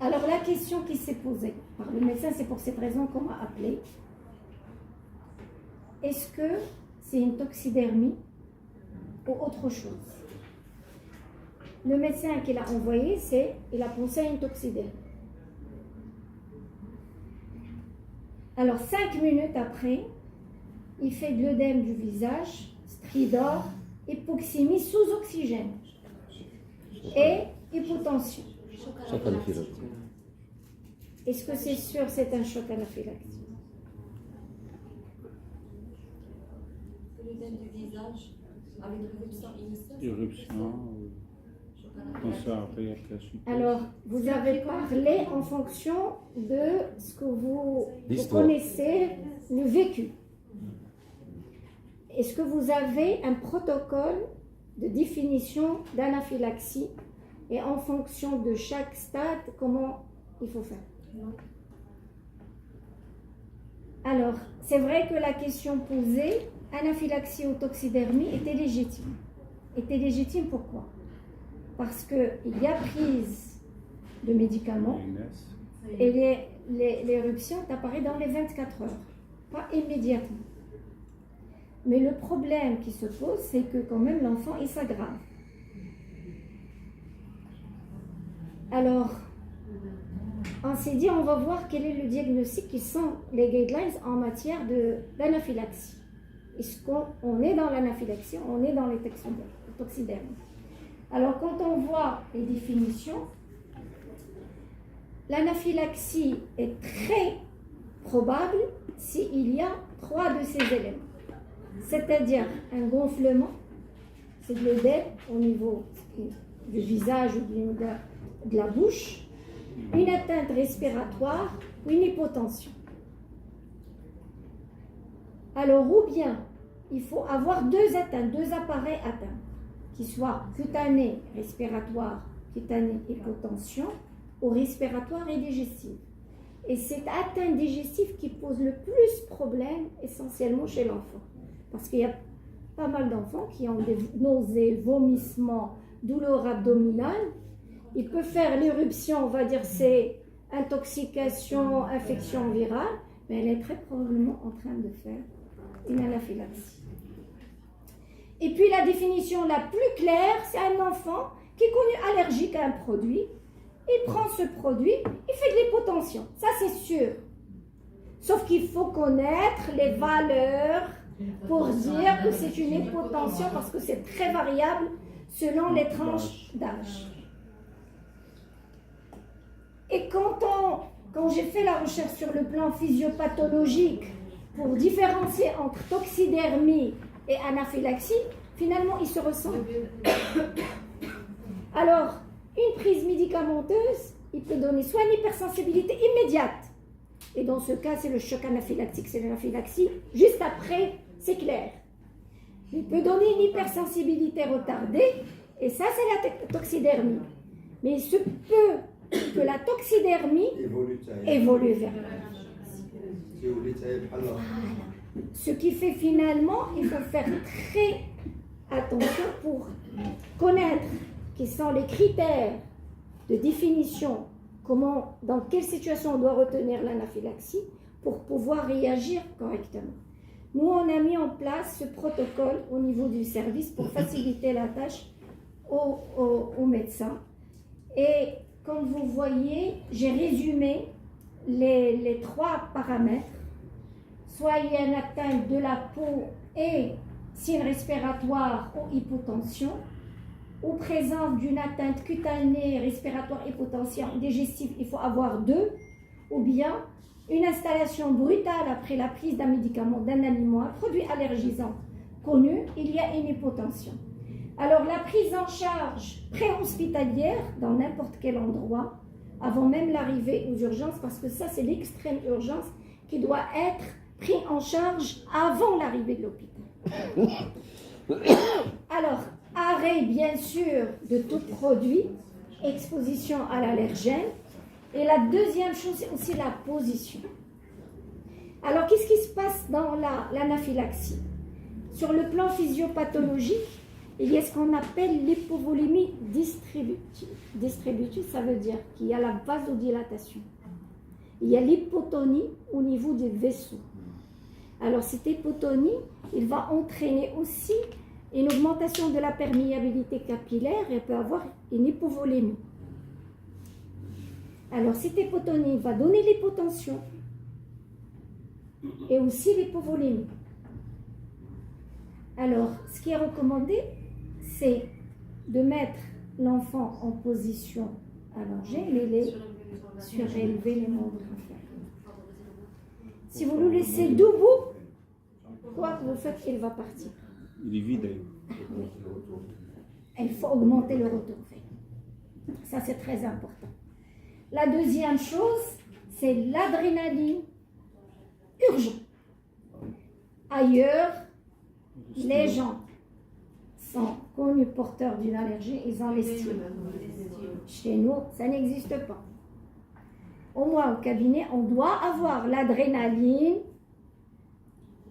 Alors la question qui s'est posée par le médecin, c'est pour cette raison qu'on m'a appelé. Est-ce que c'est une toxidermie ou autre chose? Le médecin qui l'a envoyé, il a pensé à une toxidermie. Alors 5 minutes après, il fait de l'œdème du visage, stridor, hypoxémie sous oxygène et hypotension. Choc anaphylactique. Est-ce que c'est sûr c'est un choc anaphylactique? L'œdème du visage avec l'éruption initiale. Éruption, cancer artériel classique. Alors, vous avez parlé en fonction de ce que vous connaissez, le vécu. Est-ce que vous avez un protocole de définition d'anaphylaxie et en fonction de chaque stade, comment il faut faire? Alors, c'est vrai que la question posée, anaphylaxie ou toxidermie, était légitime. Était légitime pourquoi? Parce qu'il y a prise de médicaments et l'éruption apparaît dans les 24 heures, pas immédiatement. Mais le problème qui se pose, c'est que quand même l'enfant, il s'aggrave. Alors, on s'est dit, on va voir quel est le diagnostic qui sont les guidelines en matière d'anaphylaxie. Est-ce qu'on est dans l'anaphylaxie, on est dans les toxidermies? Alors, quand on voit les définitions, l'anaphylaxie est très probable s'il y a 3 de ces éléments. C'est-à-dire un gonflement, c'est de l'œdème au niveau du visage ou de la bouche, une atteinte respiratoire ou une hypotension. Alors, ou bien, il faut avoir 2 atteintes, 2 appareils atteints, qui soient cutanés, respiratoire, cutanée, hypotension, ou respiratoire et digestive. Et c'est atteinte digestive qui pose le plus problème essentiellement chez l'enfant. Parce qu'il y a pas mal d'enfants qui ont des nausées, vomissements, douleurs abdominales. Il peut faire l'éruption, on va dire c'est intoxication, infection virale, mais elle est très probablement en train de faire une anaphylaxie. Et puis la définition la plus claire, c'est un enfant qui est connu allergique à un produit. Il prend ce produit, il fait de l'hypotension. Ça, c'est sûr. Sauf qu'il faut connaître les valeurs pour dire que c'est une hypotension parce que c'est très variable selon les tranches d'âge. Et quand j'ai fait la recherche sur le plan physiopathologique pour différencier entre toxidermie et anaphylaxie, finalement, ils se ressemblent. Alors, une prise médicamenteuse, il peut donner soit une hypersensibilité immédiate, et dans ce cas, c'est le choc anaphylactique, c'est l'anaphylaxie. Juste après, c'est clair. Il peut donner une hypersensibilité retardée, et ça, c'est la toxidermie. Mais il se peut que la toxidermie évolue vers l'anaphylaxie. Voilà. Ce qui fait finalement, il faut faire très attention pour connaître quels sont les critères de définition, dans quelle situation on doit retenir l'anaphylaxie pour pouvoir réagir correctement. Nous, on a mis en place ce protocole au niveau du service pour faciliter la tâche aux médecins. Et comme vous voyez, j'ai résumé les 3 paramètres. Soit il y a une atteinte de la peau et signes respiratoires ou hypotension, ou présence d'une atteinte cutanée, respiratoire, hypotension, digestive, il faut avoir 2, ou bien une installation brutale après la prise d'un médicament, d'un aliment, un produit allergisant connu, il y a une hypotension. Alors la prise en charge préhospitalière dans n'importe quel endroit, avant même l'arrivée aux urgences, parce que ça c'est l'extrême urgence qui doit être pris en charge avant l'arrivée de l'hôpital. Alors, arrêt bien sûr de tout produit, exposition à l'allergène. Et la deuxième chose, c'est aussi la position. Alors, qu'est-ce qui se passe dans l'anaphylaxie? Sur le plan physiopathologique, il y a ce qu'on appelle l'hypovolémie distributive. Distributive, ça veut dire qu'il y a la vasodilatation. Il y a l'hypotonie au niveau des vaisseaux. Alors, cette hypotonie, il va entraîner aussi une augmentation de la perméabilité capillaire et peut avoir une hypovolémie. Alors, cette hypotonie va donner l'hypotension et aussi l'hypovolémie. Alors, ce qui est recommandé, c'est de mettre l'enfant en position allongée, mais surélever les membres inférieurs. Si vous le laissez debout, quoi que vous faites, il va partir. Il est vide. Il faut augmenter le retour. Ça, c'est très important. La deuxième chose, c'est l'adrénaline urgent. Ailleurs, les gens sont connus porteurs d'une allergie, ils ont l'estime. Chez nous, ça n'existe pas. Au moins, au cabinet, on doit avoir l'adrénaline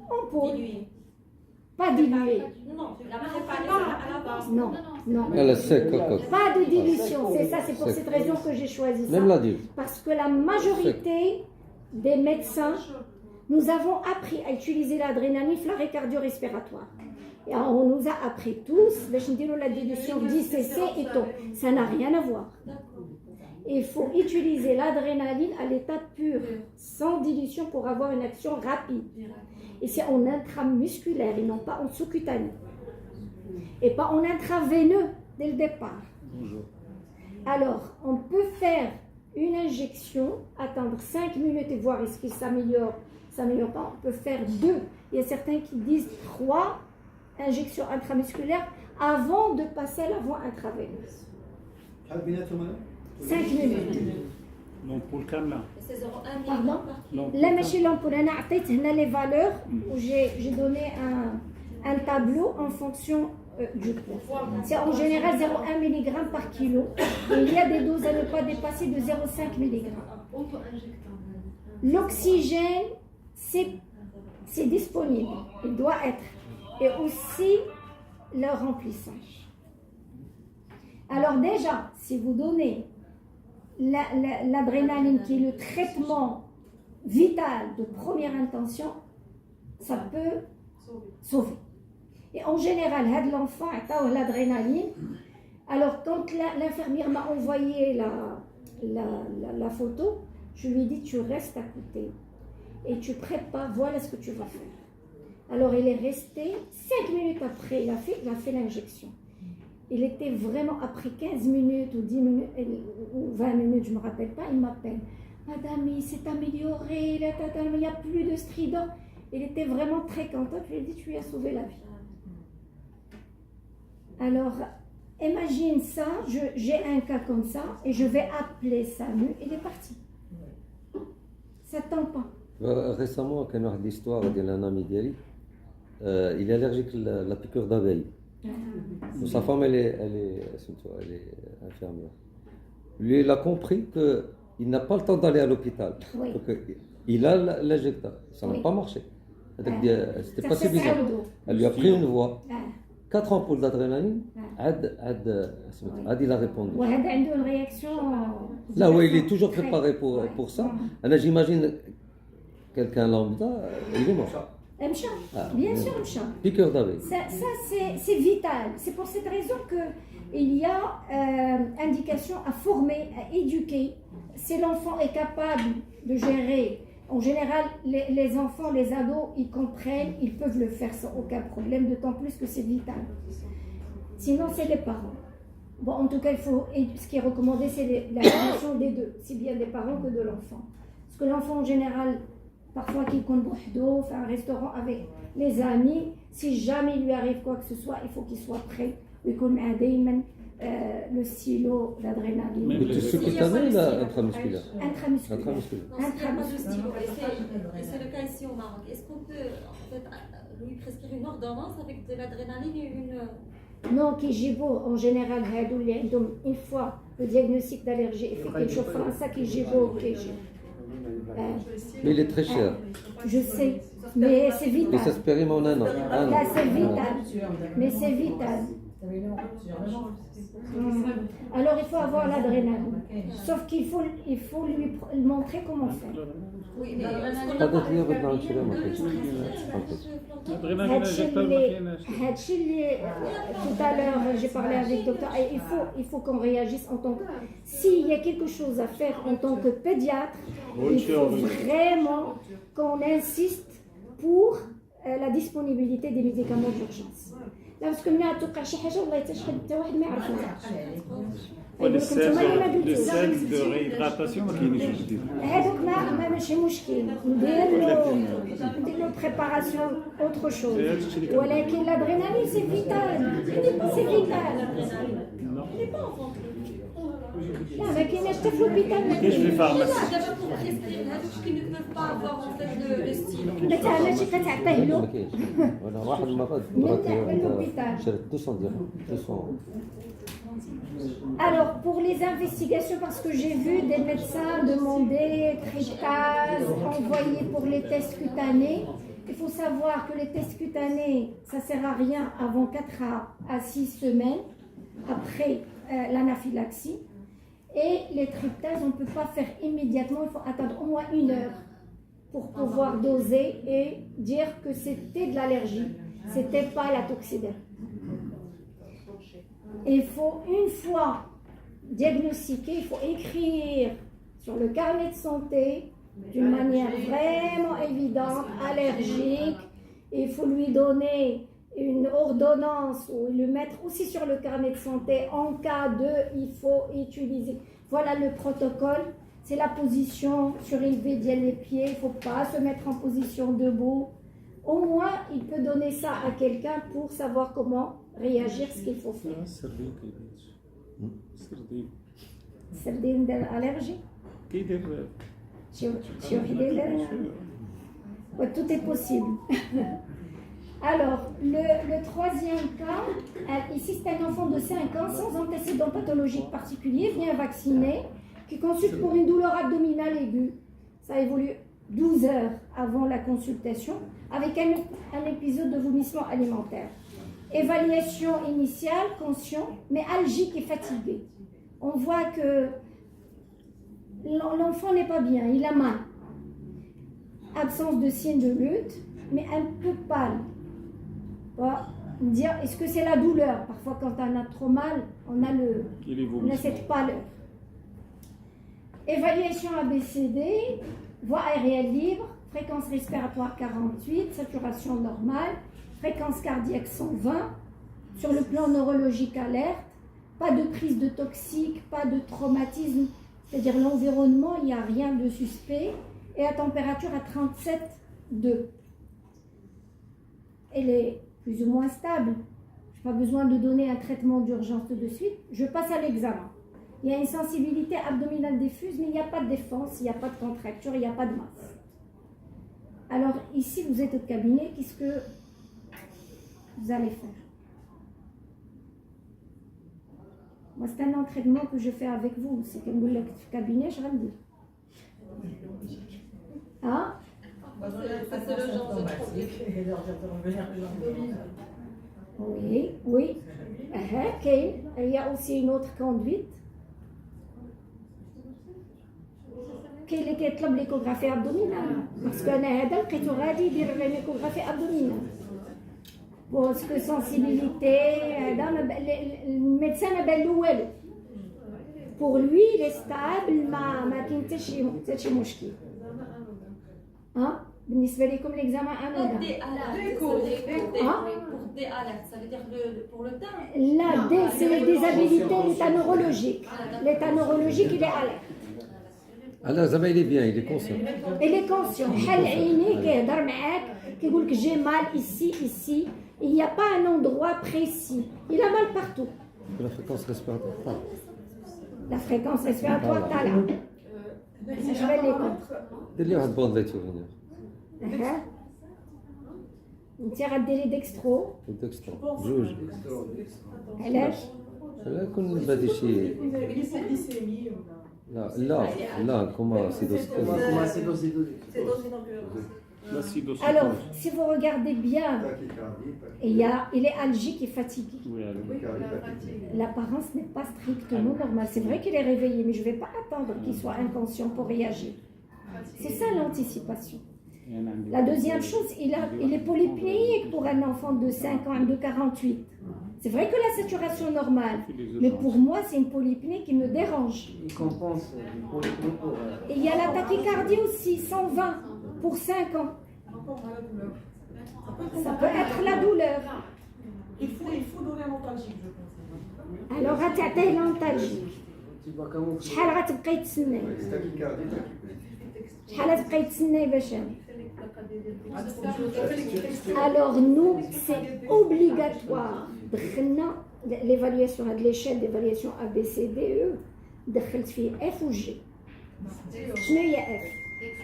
en poudre. Pas diluée. Non, la pas Non, non. Elle est sec, cocotte. Pas de dilution, c'est ça, c'est pour cette raison que j'ai choisi ça. Même l'adulte. Parce que la majorité des médecins, nous avons appris à utiliser l'adrénaline, l'arrêt cardio-respiratoire. Et on nous a appris tous, la dilution 10 cc et tout. Ça n'a rien à voir. Il faut utiliser l'adrénaline à l'état pur, sans dilution pour avoir une action rapide. Et c'est en intramusculaire et non pas en sous-cutané. Et pas en intraveineux dès le départ. Bonjour. Alors, on peut faire une injection, attendre 5 minutes et voir est-ce qu'il s'améliore pas. On peut faire 2. Il y a certains qui disent 3 injections intramusculaires avant de passer à la voie intraveineuse. 5 minutes. L'ampoule كاملة. Pardon? Là, ماشي l'ampoule. أنا عطيت هنا les valeurs où j'ai donné un tableau en fonction du poids. C'est en général 0,1 mg par kilo. Et il y a des doses à ne pas dépasser de 0,5 mg. L'oxygène, c'est disponible. Il doit être. Et aussi le remplissage. Alors déjà, si vous donnez l'adrénaline qui est le traitement vital de première intention, ça peut sauver. Et en général, l'enfant a l'adrénaline. Alors quand l'infirmière m'a envoyé la photo, je lui ai dit tu restes à côté et tu prépares, voilà ce que tu vas faire. Alors il est resté 5 minutes après, il a fait l'injection. Il était vraiment, après 15 minutes ou 10 minutes, ou 20 minutes, je ne me rappelle pas, il m'appelle. Madame, il s'est amélioré, il n'y a plus de strident. Il était vraiment très content, je lui ai dit, tu lui as sauvé la vie. Alors, imagine ça, j'ai un cas comme ça, et je vais appeler SAMU, il est parti. Ça ne tend pas. Récemment, il y a une histoire d'un ami d'Eri. Il est allergique à la piqûre d'abeille. Sa femme, elle est infirmière. Lui, il a compris qu'il n'a pas le temps d'aller à l'hôpital. Oui. Donc, il a l'injecteur. Ça n'a pas marché. C'était pas suffisant. Elle lui a pris une voix. 4 ampoules d'adrénaline. Il a répondu. Il a une réaction. Là où il est toujours préparé pour ça. Alors, j'imagine quelqu'un lambda, il est mort. Mcha. Ah, Bien sûr, Mcha. Piqueur d'abeille. Ça c'est vital. C'est pour cette raison qu'il y a indication à former, à éduquer. Si l'enfant est capable de gérer, en général, les enfants, les ados, ils comprennent, ils peuvent le faire sans aucun problème, d'autant plus que c'est vital. Sinon, c'est les parents. Bon, en tout cas, ce qui est recommandé, c'est la formation des deux, si bien des parents que de l'enfant. Parce que l'enfant, en général, parfois qu'il compte d'eau, fait un restaurant avec les amis, si jamais il lui arrive quoi que ce soit, il faut qu'il soit prêt. Il connaît le stylo, l'adrénaline. Mais Mais tu cutané ou intramusculaire? Intramusculaire. Intramusculaire. Non, c'est pas le stylo. Et c'est le cas ici au Maroc. Est-ce qu'on peut en fait, lui prescrire une ordonnance avec de l'adrénaline et une... Non, كيجيبوه en général هادو اللي عندهم une fois le diagnostic d'allergie effectué في فرنسا كيجيبوه Mais il est très cher. Je sais, mais c'est Et ça vital. se périme en un an. Là, c'est vital. Mais c'est vital. Alors, il faut avoir l'adrénaline. Sauf qu'il faut lui montrer comment faire. Oui, mais هذا اللي بدنا نشريه ما كاينش. L'adrénaline injectable, ma fille, elle achète. Tout à l'heure, j'ai parlé avec le docteur. Et il faut qu'on réagisse en tant que... S'il y a quelque chose à faire en tant que pédiatre, il faut vraiment qu'on insiste pour la disponibilité des médicaments d'urgence. Là, parce que ملي توقع شي حاجه والله حتى شحال حتى واحد ما يعرفها. Le sel de réhydratation, ما كاينش جديد. هذوك ما ماشي مشكل ندير له بريباراسيون اوتر شوز ولكن l'adrénaline c'est vital. C'est vital. لا ما كايناش حتى في لوبيتال. كاينش في الفارماسي. d'abord pour prescrire هذوك qui ne peuvent pas avoir en fait le stylo. ما تعملش كتعطيه ما له كاينش. وانا واحد المرة شريت 200 درهم 200. Alors, pour les investigations, parce que j'ai vu des médecins demander tryptase, envoyer pour les tests cutanés, il faut savoir que les tests cutanés, ça ne sert à rien avant 4 à 6 semaines après l'anaphylaxie. Et les tryptases, on ne peut pas faire immédiatement, il faut attendre au moins 1 heure pour pouvoir doser et dire que c'était de l'allergie, ce n'était pas la toxidérmie. Et il faut, une fois diagnostiqué, il faut écrire sur le carnet de santé d'une manière vraiment évidente, allergique. Et il faut lui donner une ordonnance ou le mettre aussi sur le carnet de santé en cas de il faut utiliser. Voilà le protocole. C'est la position surélevée des pieds. Il ne faut pas se mettre en position debout. Au moins, il peut donner ça à quelqu'un pour savoir comment réagir, ce qu'il faut faire. سردين دار allergie. كيدير شي وحده دار. Tout est possible. Alors, le troisième cas, ici c'est un enfant de 5 ans sans antécédent pathologique particulier, vient vacciner, qui consulte pour une douleur abdominale aiguë. Ça évolue 12 heures avant la consultation, avec un épisode de vomissement alimentaire. Évaluation initiale, conscient, mais algique et fatigué. On voit que l'enfant n'est pas bien, il a mal. Absence de signes de lutte, mais un peu pâle. Dire, est-ce que c'est la douleur? Parfois, quand on a trop mal, on a cette pâleur. Évaluation ABCD, voie aérienne libre, fréquence respiratoire 48, saturation normale, fréquence cardiaque 120, sur le plan neurologique alerte, pas de prise de toxiques, pas de traumatisme, c'est-à-dire l'environnement, il n'y a rien de suspect, et à température à 37,2. Elle est plus ou moins stable. Je n'ai pas besoin de donner un traitement d'urgence tout de suite. Je passe à l'examen. Il y a une sensibilité abdominale diffuse, mais il n'y a pas de défense, il n'y a pas de contracture, il n'y a pas de masse. Alors ici, vous êtes au cabinet, qu'est-ce que vous allez faire? Moi, c'est un entraînement que je fais avec vous. C'est que vous êtes au cabinet, je vais le dire. Hein? C'est le genre de problème. Oui, oui. Il y a aussi une autre conduite. كاين اللي كيطلب ليكوغرافي ابدومينال باسكو انا هذا لقيتو غادي يدير ليكوغرافي ابدومينال باسكو سونسيبيليتي هذا الميدسان ما بان له والو بور لوي لي ستابل ما كاين حتى شي مشكل بالنسبه لكم ليكزامان انودا pour le teint. La D, c'est les déshabilités, l'état neurologique. L'état neurologique, il est alerte. Alors, ça va, il est bien, il est conscient. Il est conscient. حل عيني كيهضر معاك كيقول لك j'ai mal ici, ici. Il n'y a pas un endroit précis. Il a mal partout. La fréquence respiratoire. Ah. La fréquence respiratoire, t'as là. Je vais les comptes. دير واحد بونديت هنا. انت غديري ديكسترو ديكسترو جوج. علاش؟ لا كون بادي شي لا كوما سيدوسكوبي. Alors, si vous regardez bien, il est algique et fatigué. L'apparence n'est pas strictement normale. C'est vrai qu'il est réveillé, mais je ne vais pas attendre qu'il soit inconscient pour réagir. C'est ça l'anticipation. La deuxième chose, il est polypnéique pour un enfant de 5 ans, de 48. C'est vrai que la saturation est normale, mais pour moi, c'est une polypnée qui me dérange. Il compense Et il y a la tachycardie aussi, 120 pour 5 ans. Ça peut être la douleur. Il faut donner l'antalgique, je pense. Alors, غتعطيه l'antalgique. شحال غتبقاي تسناي؟ شحال غتبقاي تسناي باش Alors nous, c'est obligatoire. دخلنا l'évaluation à l'échelle d'évaluation ABCDE دخلت فيه F ou G. شنو هي F؟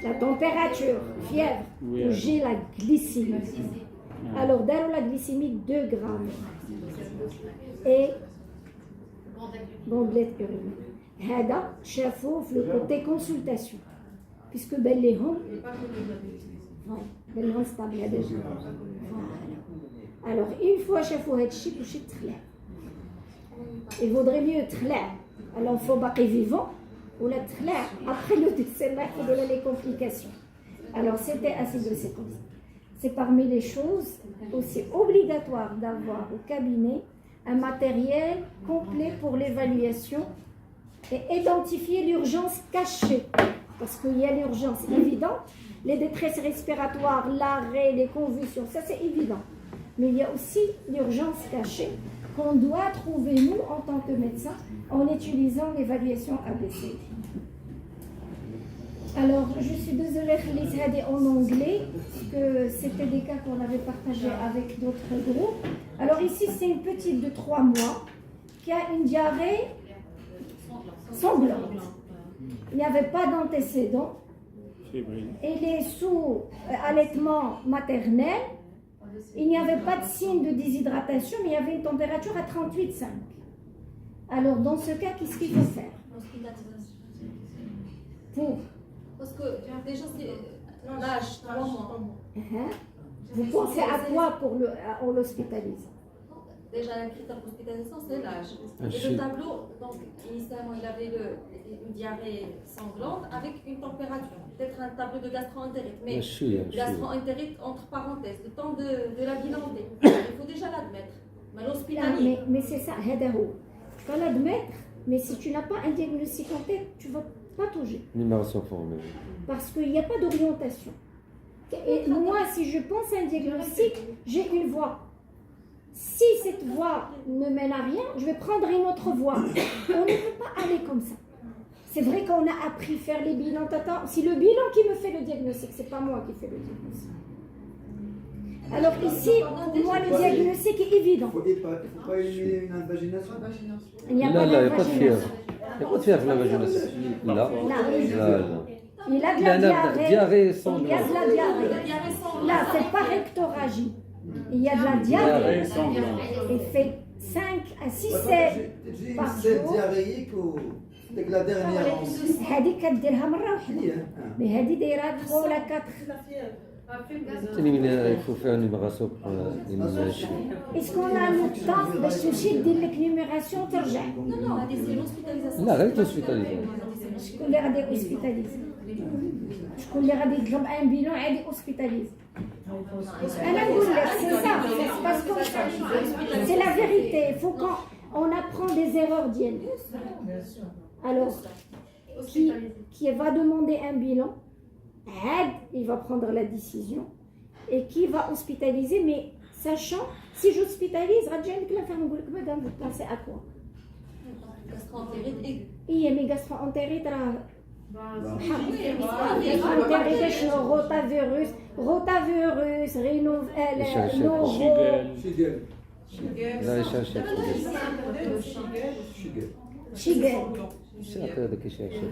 La température, fièvre, ou G la glycémie. Alors داروا la glycémie 2 grammes et بوندليت urinaire. هذا شافوه في le côté consultation puisque بان ليهم بالهم ستابل هذا الجو. Alors une fois شافوا هذا الشيء كلشي تخلع. Il vaudrait mieux تخلع l'enfant باقي vivant ولا تخلع après le décès de les complications. Alors c'était assez de ces comme ça. C'est parmi les choses aussi obligatoires d'avoir au cabinet un matériel complet pour l'évaluation et identifier l'urgence cachée. Parce qu'il y a l'urgence évidente, les détresses respiratoires, l'arrêt, les convulsions, ça c'est évident. Mais il y a aussi l'urgence cachée qu'on doit trouver nous en tant que médecin en utilisant l'évaluation ABC. Alors je suis désolée en anglais, parce que c'était des cas qu'on avait partagés avec d'autres groupes. Alors ici c'est une petite de 3 mois qui a une diarrhée sanglante. Il n'y avait pas d'antécédent. Elle est sous allaitement maternel. Il n'y avait pas de signe de déshydratation, mais il y avait une température à 38,5. Alors, dans ce cas, qu'est-ce qu'il faut faire? Pour Parce que déjà, c'est l'âge, 3 mois. Vous pensez à quoi pour on l'hospitalise? Déjà, le critère d'hospitalisation, c'est l'âge. Et le tableau, donc, initialement, il avait une diarrhée sanglante avec une température. Peut-être un tableau de gastro-entérite, mais gastro-entérite entre parenthèses, le temps de la bilander. Il faut déjà l'admettre. Mais l'hospitalier. Mais c'est ça, tu vas l'admettre, mais si tu n'as pas un diagnostic en tête, tu ne vas pas toucher. Numération formée. Parce qu'il n'y a pas d'orientation. Et moi, si je pense à un diagnostic, j'ai une voie. Si cette voie ne mène à rien, je vais prendre une autre voie. On ne peut pas aller comme ça. C'est vrai qu'on a appris à faire les bilans. Si le bilan qui me fait le diagnostic, c'est pas moi qui fais le diagnostic. Alors ici, pour moi, le diagnostic est évident. Il ne faut pas éliminer une invagination. Il n'y a pas Il n'y a pas de fièvre. d'invagination. Il n'y a pas de fièvre, l'invagination. Là. Il a de la diarrhée. Diarrhée Il y a sanglante. de la diarrhée. Là, c'est pas rectorragie. Il y a de la diarrhée. Il fait 5 à 6 7 par jour. diarrhéique ou la dernière هذه كديرها مرة واحدة. Mais هذه دايرة 3 ولا 4. Il faut faire une numération pour l'élimination. Est-ce qu'on a le temps باش تمشي دير لك نيميراسيون ترجع؟ Non, هذه سي لوسبيتاليزاسيون. لا غير توسبيتاليزي. شكون اللي غادي اوسبيتاليزي؟ شكون اللي غادي يطلب ان بيلون عادي اوسبيتاليزي؟ انا نقول لك سي سا باسكو سي لا فيريتي فو كون اون apprend des erreurs ديالنا. Alors qui va demander un bilan, il va prendre la décision et qui va hospitaliser, mais sachant si j'hospitalise, madame, vous pensez à quoi? Gastro-entérite et Il y a mes gastro-entérites, entérite, rotavirus, novo, لا يشاشة shigel. شاطر هذاك يشاشة.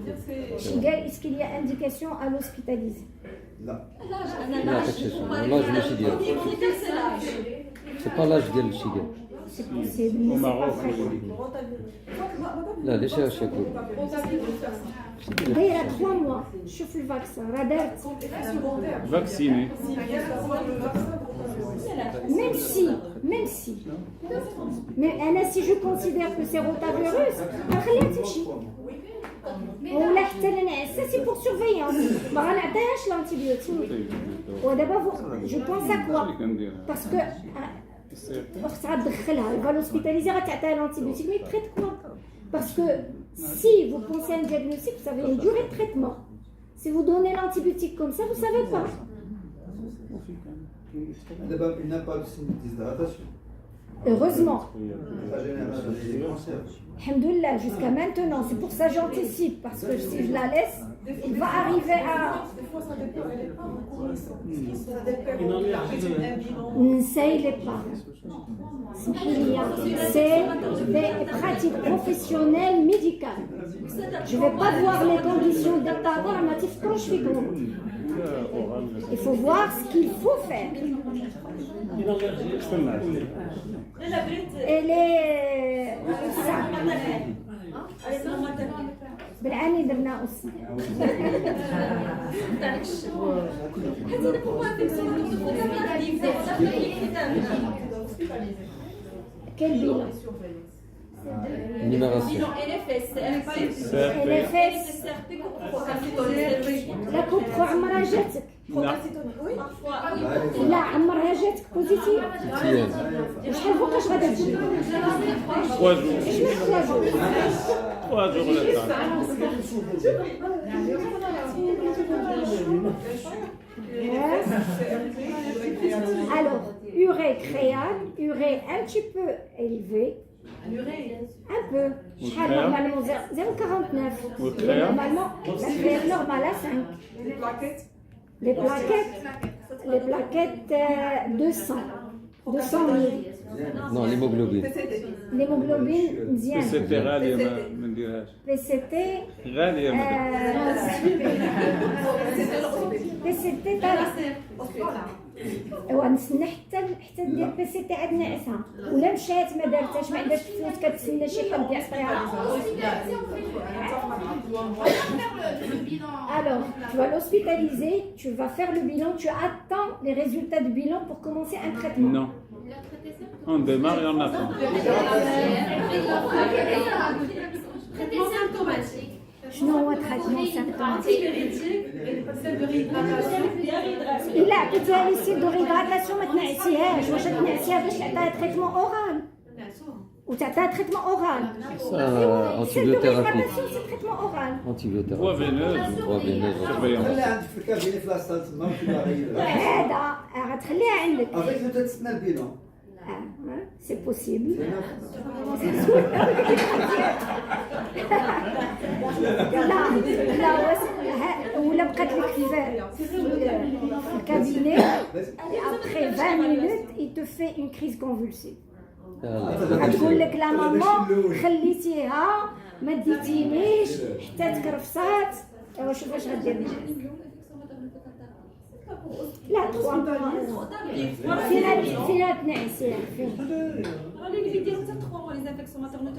Shigel, est-ce qu'il y a indication à l'hospitaliser? لا لا تكشف والله ماشي ديالك. سي با لاج ديال الشيكا. C'est possible, mais Au c'est pas Maroc, fréquent. لا ليش هاشا كل. دايرة 3 mois, شوف الفاكسين راه دارت. vacciné. Même si. Mais أنا si je considère que c'est rotavirus, نخليها تمشي. ولا حتى النعسة سي بور سورفيونس، ما غنعطيهاش لانتيبيوتيك. ودابا جو بونس ا كوا باسكو وقت غتدخلها الفا لوسبيتاليزي غتعطيها لانتيبيوتيك مي تريت كوا باسكو si vous pensez à un diagnostic, vous avez une durée de traitement. Si vous donnez l'antibiotique comme ça, vous ne savez pas. D'abord, il n'a pas de signe de déshydratation. Heureusement. Ça génère des cancers. Alhamdoulilah, jusqu'à maintenant, c'est pour ça que j'anticipe, parce que si je la laisse, il va arriver à... N'essaye les pas. C'est des pratiques professionnelles médicales. Je ne vais pas voir les conditions d'Attara, il faut voir ce qu'il faut faire. Elle est... بالعاني درنا أصلا. Quel bilan? Numération. LFS. لا كوبخو عمرها جاتك؟ لا عمرها جاتك بوزيتيف؟ وشحال فوقاش غادا تجي؟ 3 jours. اش من 3 jours؟ 3 jours le temps. Alors, urée créale, urée un petit peu élevée. Un peu. Normalement 0,49. Normalement, la créale normale à 5. Les plaquettes 200. 200 000. Non, l'hémoglobine. L'hémoglobine, مزيان. PCT غالية ما نديرهاش. PCT. غالية ما PCT تاع ايوا نستنى حتى ندير PCT عند نعسها ولا مشات ما دارتهاش ما عندهاش فلوس كتسنى شي حد يعطيها. Alors, tu vas l'hospitaliser, tu vas faire le bilan, tu attends les résultats du bilan pour commencer un traitement. Non. On démarre et on attend. Traitement symptomatique. شنو هو traitement symptomatique؟ إلا عطيتيها لي سيد دو ريغاداسيون ما تنعسيهاش، واش تنعسيها باش تعطيها تريتمون أورال؟ وتعطيها تريتمون أورال. Antibiothérapie. سي تريتمون أورال. Voie Antibiothérapie. veineuse. Voie veineuse. Surveillance. خليها عندك في الكابيني في لاصال تما وكيما غير. هذا غتخليها عندك. افيك انت تسنى البيلون. سي بوسيبل. لا ولا بقات لك في الكابيني après 20 minutes il te fait une crise convulsive. غتقول لك لا ماما خليتيها ما ديتينيش حتى تكرفصات. ايوا شوف اش غدير لك. لا 3 فين تنعسي فين؟ اللي كيديروا حتى 3 mois les infections maternelles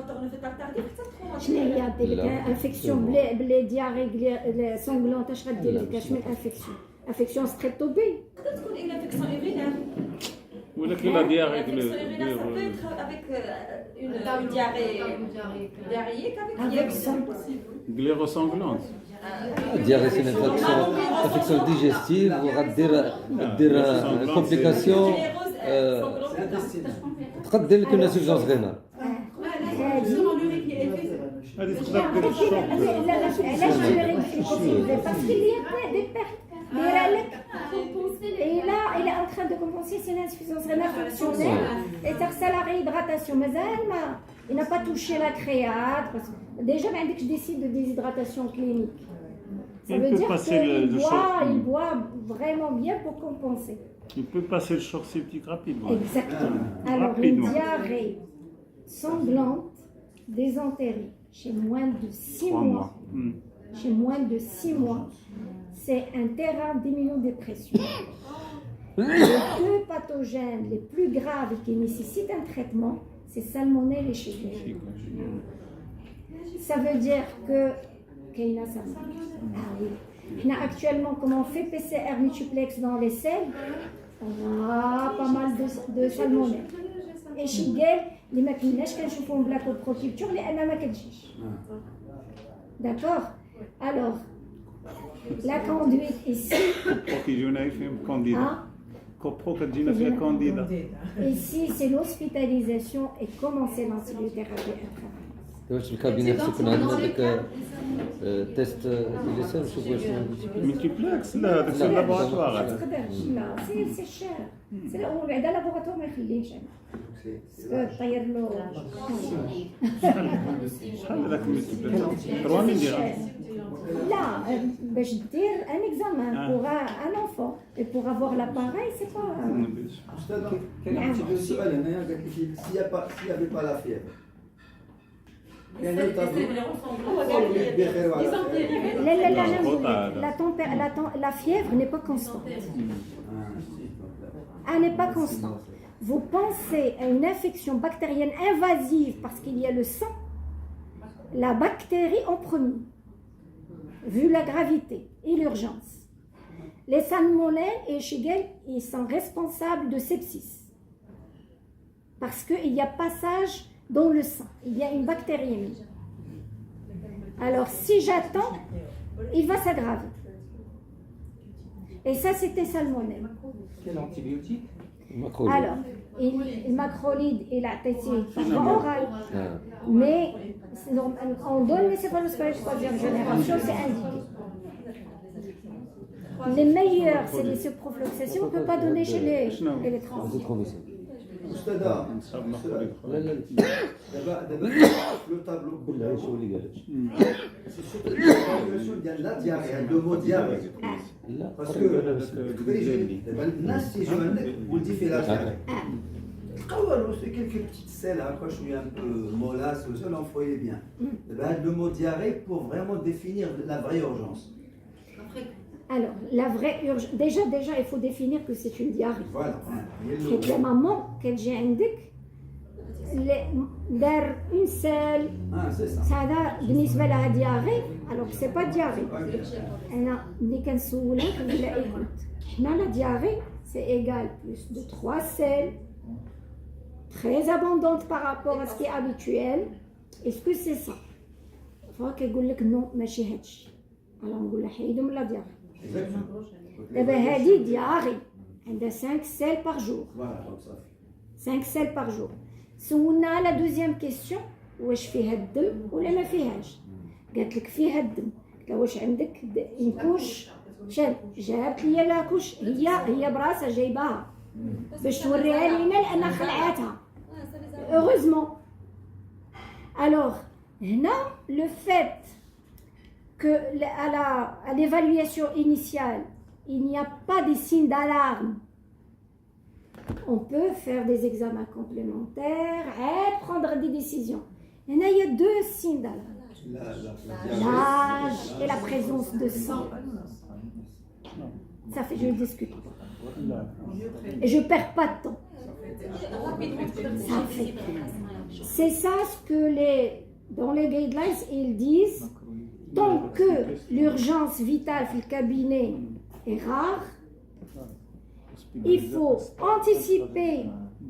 tardif حتى 3 mois. شنو هي دير لك انفيكسيون بلي دياري سونغلونت اش غدير لك؟ اش من انفيكسيون infection streptobée. تقدر تكون une infection urinaire. ولكن la diarrhée L'infection urinaire, ça peut être avec une diarrhée diarrhéique avec Avec fièvre. son glérosanglante. الدياري سي انفكسيون ديجيستيف وغدير كومبليكاسيون C'est intestinal. تقدر دير لك une insuffisance rénale. هذه تقدر دير الشوك. علاش اليورين parce qu'il y a des pertes. Et là, il est en train de compenser c'est une insuffisance rénale fonctionnelle et ça la réhydratation. Mais il n'a pas touché la créate. Parce que déjà, je décide de déshydratation clinique. Ça Il veut peut dire passer qu'il boit vraiment bien pour compenser. Il peut passer le choc septique rapidement. Exactement. Alors, Rapidement. une diarrhée sanglante, désenterrée, chez moins de 6 3 mois, mois. chez moins de 6 mois, c'est un terrain d'immunodépression. Les deux pathogènes les plus graves et qui nécessitent un traitement, c'est salmonelle et shigella. Ça veut dire que Keïna, ça marche. Ah oui. Actuellement, comme on fait PCR multiplex dans les selles, on a pas mal de salmonelle. Et shigella, les maquinages qu'on chouffe en black ou proculture, les anama kadjish. D'accord? Alors, la conduite ici, ici c'est l'hospitalisation et commencer l'antibiothérapie à travers. واش الكابينه خصو يكون عندنا داك تيست ديال السيل نشوفوا واش ملتيبلكس لا هذاك سي لابوراتوار. ما تقدرش لا سي شار سي الاول بعدا لابوغاتوار ما يخليش انا طير له شحال هذاك ملتيبلكس 3000 درهم. لا باش دير ان اكزامان بوغ ان انفون اي بوغ افوار لاباreil سي با كان عندي سؤال هنايا قالت لي s'il y avait pas la fièvre. لا لا لا la fièvre n'est pas constante. Elle n'est pas constante. Vous pensez à une infection bactérienne invasive parce qu'il y a le sang, la bactérie en premier, vu la gravité et l'urgence. Les salmonelles et shigella, ils sont responsables de sepsis parce qu'il y a passage dans le sang, il y a une bactériémie. Alors si j'attends, il va s'aggraver. Et ça c'était salmonelle. Quel antibiotique? Alors, le macrolide et la tétine par oral. Mais on donne les céphalosporines de troisième génération, c'est indiqué. Les meilleurs, c'est les ciprofloxacines, on ne peut pas donner chez les étrangers. أستاذة لا لا دابا لو طابلو كلها شو اللي قالت سي سورتو الكالكولاسيون ديال لا دياري هاد لو مو دياري لا باسكو دابا الناس تيجيو عندك ولدي فيه لا دياري تلقاو سي كيلكو بتيت سيل هكا شويه ان بو مولاس ولا لونفوي بيان دابا هاد لو مو دياري بور فريمون ديفينير لا فري اورجونس. Alors, la vraie urgence, déjà, il faut définir que c'est une diarrhée. Voilà. C'est la maman, quand j'ai indiqué, une selle, ça a بالنسبة لها diarrhée, alors que c'est pas diarrhée. أنا اللي كنسولك ولا écoute. Là, la diarrhée, c'est égal plus de 3 selles, très abondante par rapport à ce qui est habituel. Est-ce que c'est ça? Il faut qu'elle dise non, ماشي هادشي. Alors نقول لها حيدوا من la diarrhée. دابا هذه دياري عندها 5 سيل بار جور 5 سيل بار جور. سولنا على دوزيام كيسيون واش فيها الدم ولا ما فيهاش. قالت لك فيها الدم. قلت لها واش عندك كوش شاد جابت لي لا كوش هي براسها جايباها باش توريها لينا لان خلعاتها heureusement. Alors هنا le fait que à l'évaluation initiale, il n'y a pas de signes d'alarme. On peut faire des examens complémentaires et prendre des décisions. Il y a 2 signes d'alarme. L'âge et la présence de sang. Ça fait, je ne discute pas. Et je ne perds pas de temps. Ça fait. C'est ça ce que dans les guidelines, ils disent. Tant que l'urgence vitale في الكابيني est rare. Il faut anticiper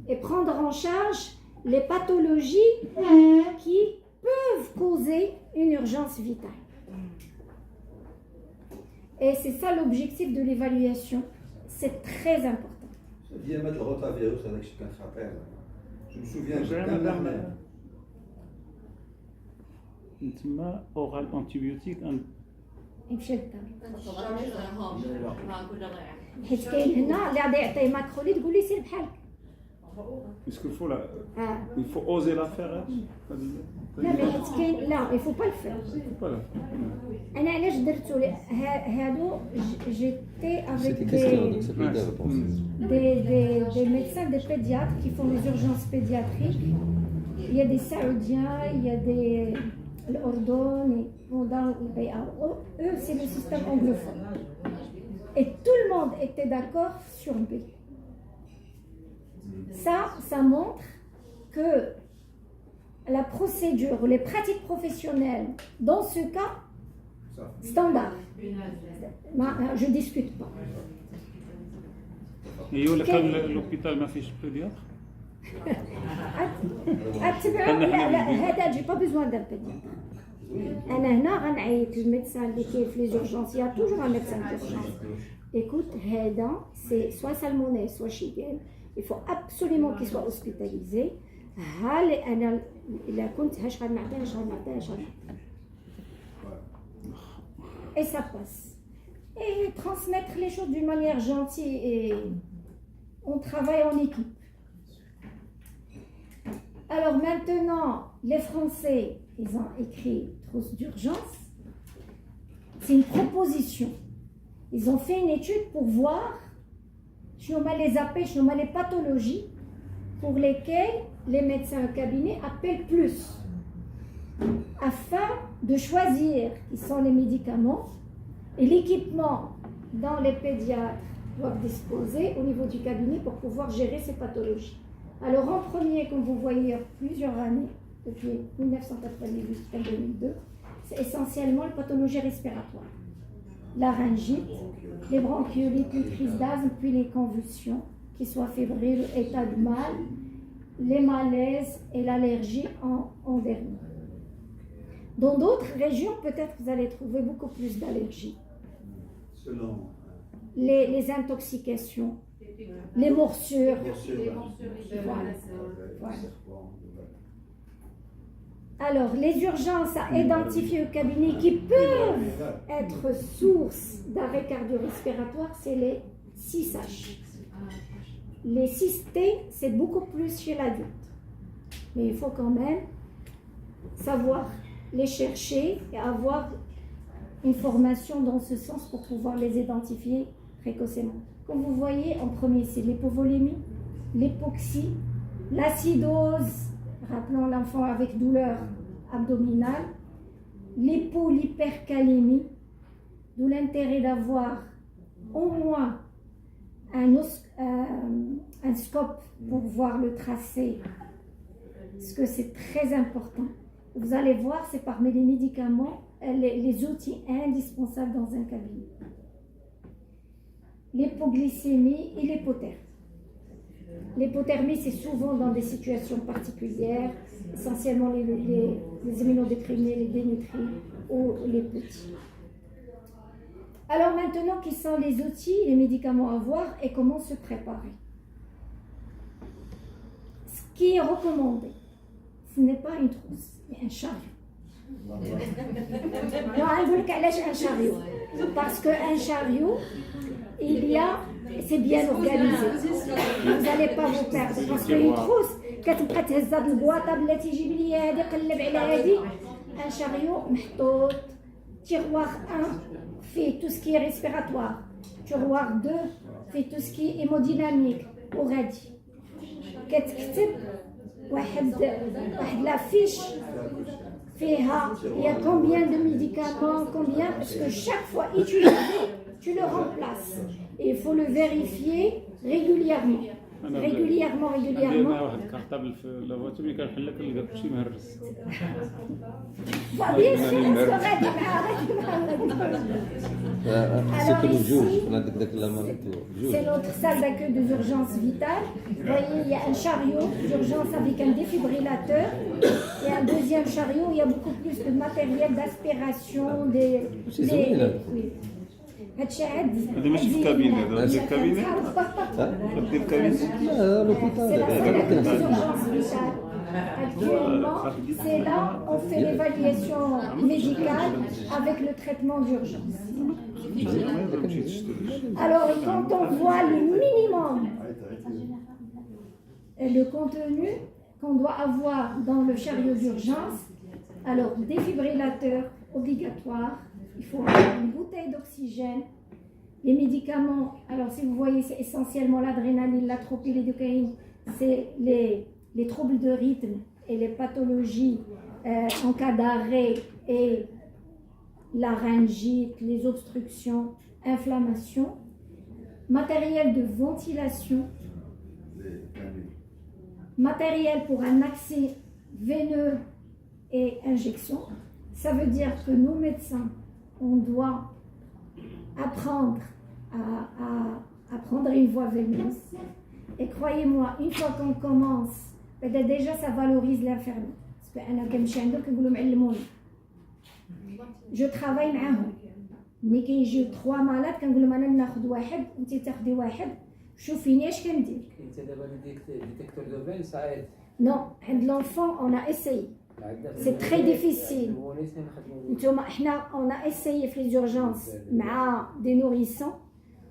et prendre en charge les pathologies qui peuvent causer une urgence vitale. Et c'est ça l'objectif de l'évaluation. C'est très important. Ça vient mettre le rotavirus avec ce qu'on se rappelle. Je me souviens, madame, oral antibiotique. يمشي للدار. حيت كاين هنا اللي غادي يعطيه ماكرولي تقول لي سير بحالك. Est-ce qu'il faut il faut oser la faire. لا mais حيت كاين لا il faut pas le faire. أنا علاش درتو هادو جيتي avec des médecins, des pédiatres qui font les urgences pédiatriques. Il y a des Saoudiens, il y a des l'Ordon, eux c'est le système anglophone. Et tout le monde était d'accord sur B. Ça montre que la procédure, les pratiques professionnelles, dans ce cas, standard. Je ne discute pas. Et l'hôpital m'a fait pédiatre. هذا j'ai pas besoin d'un pédiatre. أنا هنا غنعيط للميدسان اللي كاين في les urgences. Il y a toujours un médecin d'urgence. Écoute, هذا c'est soit salmonelle, soit chicken. Il faut absolument qu'il soit hospitalisé. أنا إلا كنت هاش غنعطيه هاش غنعطيه. Et ça passe. Et transmettre les choses d'une manière gentille et on travaille en équipe. Alors maintenant, les Français, ils ont écrit trousse d'urgence. C'est une proposition. Ils ont fait une étude pour voir les pathologies pour lesquelles les médecins au cabinet appellent plus, afin de choisir qui sont les médicaments et l'équipement dont les pédiatres doivent disposer au niveau du cabinet pour pouvoir gérer ces pathologies. Alors en premier, comme vous voyez, il y a plusieurs années, depuis 1998 jusqu'à 2002, c'est essentiellement les pathologies respiratoires. La laryngite, les bronchiolites, les crises d'asthme, puis les convulsions, qu'ils soient fébriles, état de mal, les malaises et l'allergie en dernier. Dans d'autres régions, peut-être vous allez trouver beaucoup plus d'allergies. Selon les intoxications, les morsures. Voilà. Alors, les urgences à identifier au cabinet qui peuvent être source d'arrêt cardio-respiratoire, c'est les 6H. Les 6T, c'est beaucoup plus chez l'adulte. Mais il faut quand même savoir les chercher et avoir une formation dans ce sens pour pouvoir les identifier précocement. Comme vous voyez, en premier, c'est l'hypovolémie, l'hypoxie, l'acidose, rappelons l'enfant avec douleur abdominale, l'hypercalémie, d'où l'intérêt d'avoir au moins un scope pour voir le tracé, parce que c'est très important. Vous allez voir, c'est parmi les médicaments, les outils indispensables dans un cabinet. L'hypoglycémie et l'hypothermie. L'hypothermie, c'est souvent dans des situations particulières, essentiellement les immunodéprimés, les dénutris ou les petits. Alors maintenant, quels sont les outils, les médicaments à voir et comment se préparer? Ce qui est recommandé, ce n'est pas une trousse, mais un chariot. Un chariot. Parce qu'un chariot, c'est bien organisé. Vous n'allez pas vous perdre. Parce qu'une trousse, كتبقى تهز هاد البواطه بلاتي جيب لي هادي قلب على هادي. Un chariot محطوط. Tiroir 1 fait tout ce qui est respiratoire. Tiroir 2 fait tout ce qui est hémodynamique. وغادي. كتكتب واحد la fiche فيها il y a combien de médicaments, combien, parce que chaque fois utilisé, tu le remplaces. Et il faut le vérifier régulièrement. régulièrement. عندنا واحد الكارطابل في لافواتور ملي كنحل لك نلقى كلشي مهرس. Bien sûr, خصك الجوج عندك داك المرض جوج. c'est notre salle d'accueil des urgences vitales. Vous voyez, il y a un chariot d'urgence avec un défibrillateur et un deuxième chariot. Il y a beaucoup plus de matériel d'aspiration, oui. هادشي عادي. هذا ماشي في الكابينة، هذا في الكابينة. غدير الكابينة. لا لوبيتال. C'est la salle d'accueil des urgences vitales. Actuellement, c'est là on fait l'évaluation médicale avec le traitement d'urgence. Alors, quand on voit le minimum, le contenu qu'on doit avoir dans le chariot d'urgence, alors défibrillateur obligatoire, il faut avoir une bouteille d'oxygène, les médicaments, alors si vous voyez c'est essentiellement l'adrénaline, l'atropine, l'éducaïne, c'est les troubles de rythme et les pathologies en cas d'arrêt et laryngite, les obstructions, inflammation, matériel de ventilation, matériel pour un accès veineux et injection. Ça veut dire que nous médecins, on doit apprendre à prendre une voie veineuse. Et croyez-moi, une fois qu'on commence, déjà ça valorise l'infirmier. Parce que je travaille معاهم. ملي كيجيو 3 مالات كنقول لهم انا ناخذ واحد وانت تاخذي واحد شوفيني اش كندير. انت دابا ديتيكتور دو فين صعيب. Non, عند l'enfant on a essayé. C'est très difficile. On a essayé في les urgences مع des nourrissons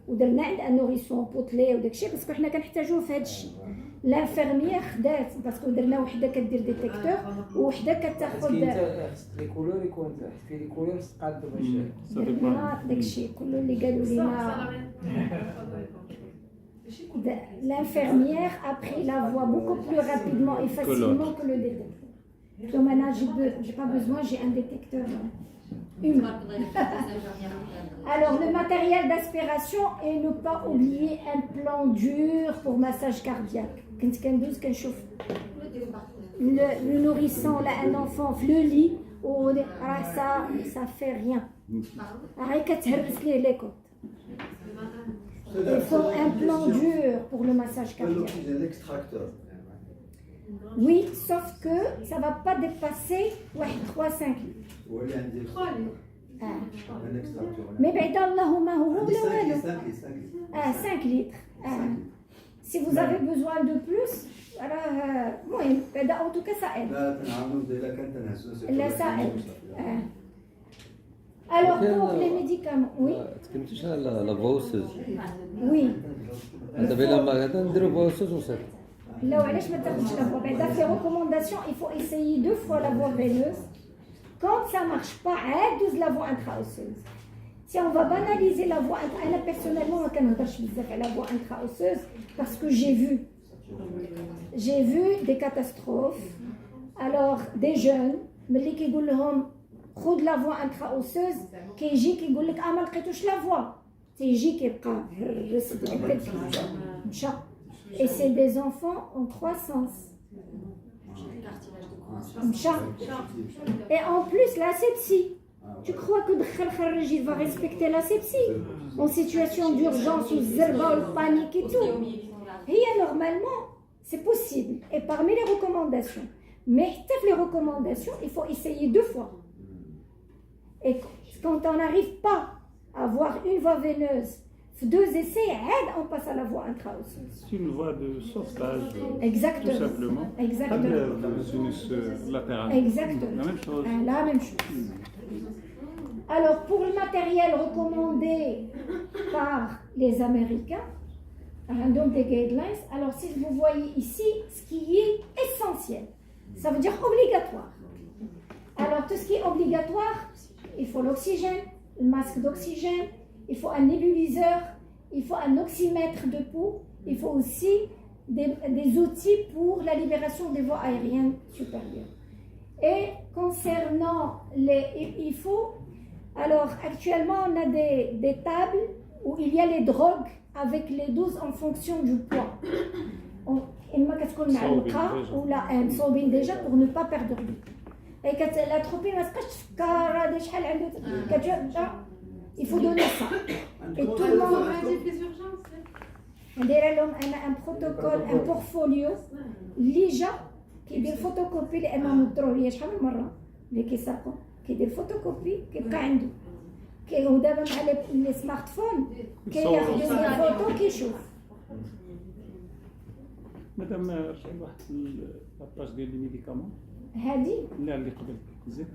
ودرنا عند ان نوريسون بوتلي وداكشي باسكو حنا كنحتاجوه في هذا الشيء. لانفيرميير خدات باسكو درنا وحده كدير ديتيكتور وحده كتاخذ لي كولور يكون في لي كولور تقادو باش درنا داكشي كله اللي قالوا لنا. L'infirmière a pris la voie beaucoup plus rapidement et facilement que le détecteur. Donc maintenant, j'ai pas besoin, j'ai un détecteur humain. Alors, le matériel d'aspiration et ne pas oublier un plan dur pour massage cardiaque. Le nourrisson, là, un enfant, le lit, ça fait rien. Il faut un plan dur pour le massage cardiaque. L'extracteur. Oui, sauf que ça ne va pas dépasser 3-5 litres. هو اللي عندي 3 litres. un extracteur. Mais بعد اللهم هو عندي ولا 5 والو. litres. 5 litres. Si vous avez besoin de plus, المهم بعد en tout cas ça aide. لا تنعاونوا الا كان تنهزوا. لا ça aide. Alors pour les médicaments, oui. تكلمتيش على لا فوسوز. Oui. دابا الا ما غادا نديرو فوسوز وصافي. لو علاش ما تاخذش la voie veineuse. Dans les recommandations, il faut essayer 2 fois la voie veineuse. Quand ça ne marche pas, عاد la voie intra-osseuse. Si on va banaliser la voie intra, moi personnellement, je ne peux pas la voie intra-osseuse parce que j'ai vu des catastrophes. Alors, des jeunes, mais qui disent لهم خذ la voie intra-osseuse, كيجي كيقول لك ما لقيتوش la voie. تيجي كيبقى مشى. Et c'est des enfants en 3 sens. Et en plus, l'asepsie. Tu crois que il va respecter l'asepsie en situation d'urgence ou zerba ou panique et tout? Et normalement, c'est possible. Et parmi les recommandations. Mais les recommandations, il faut essayer 2 fois. Et quand on n'arrive pas à avoir une voie veineuse, 2 essais, on passe à la voie intra-osseuse. C'est une voie de sauvetage. Exactement. Tout simplement. Exactement. Pas de sinus latéral. Exactement. La même chose. La même chose. Alors, pour le matériel recommandé par les Américains, donc des guidelines, alors si vous voyez ici, ce qui est essentiel, ça veut dire obligatoire. Alors, tout ce qui est obligatoire, il faut l'oxygène, le masque d'oxygène, il faut un nébuliseur, il faut un oxymètre de pouls, il faut aussi des outils pour la libération des voies aériennes supérieures. Et concernant il faut, alors actuellement on a des tables où il y a les drogues avec les doses en fonction du poids. إما كتكون معلقة ولا مصوبين ديجا pour ne pas perdre lui. Et l'atropine ما تبقاش تفكر هذا شحال عنده كتبدا il faut donner ça. Et tout le monde ندير لهم انا ان بروتوكول ان بورتفوليو اللي جا كيدير فوتوكوبي لانهم ندروا ليا شحال من مره اللي كيساقوا كيدير فوتوكوبي كيبقى عنده كيهو دابا مع لي سمارت فون كياخذ الفوتو كيشوف. مادام رجع لواحد لاباج ديال لي ميديكامون هادي لا اللي قبل زيد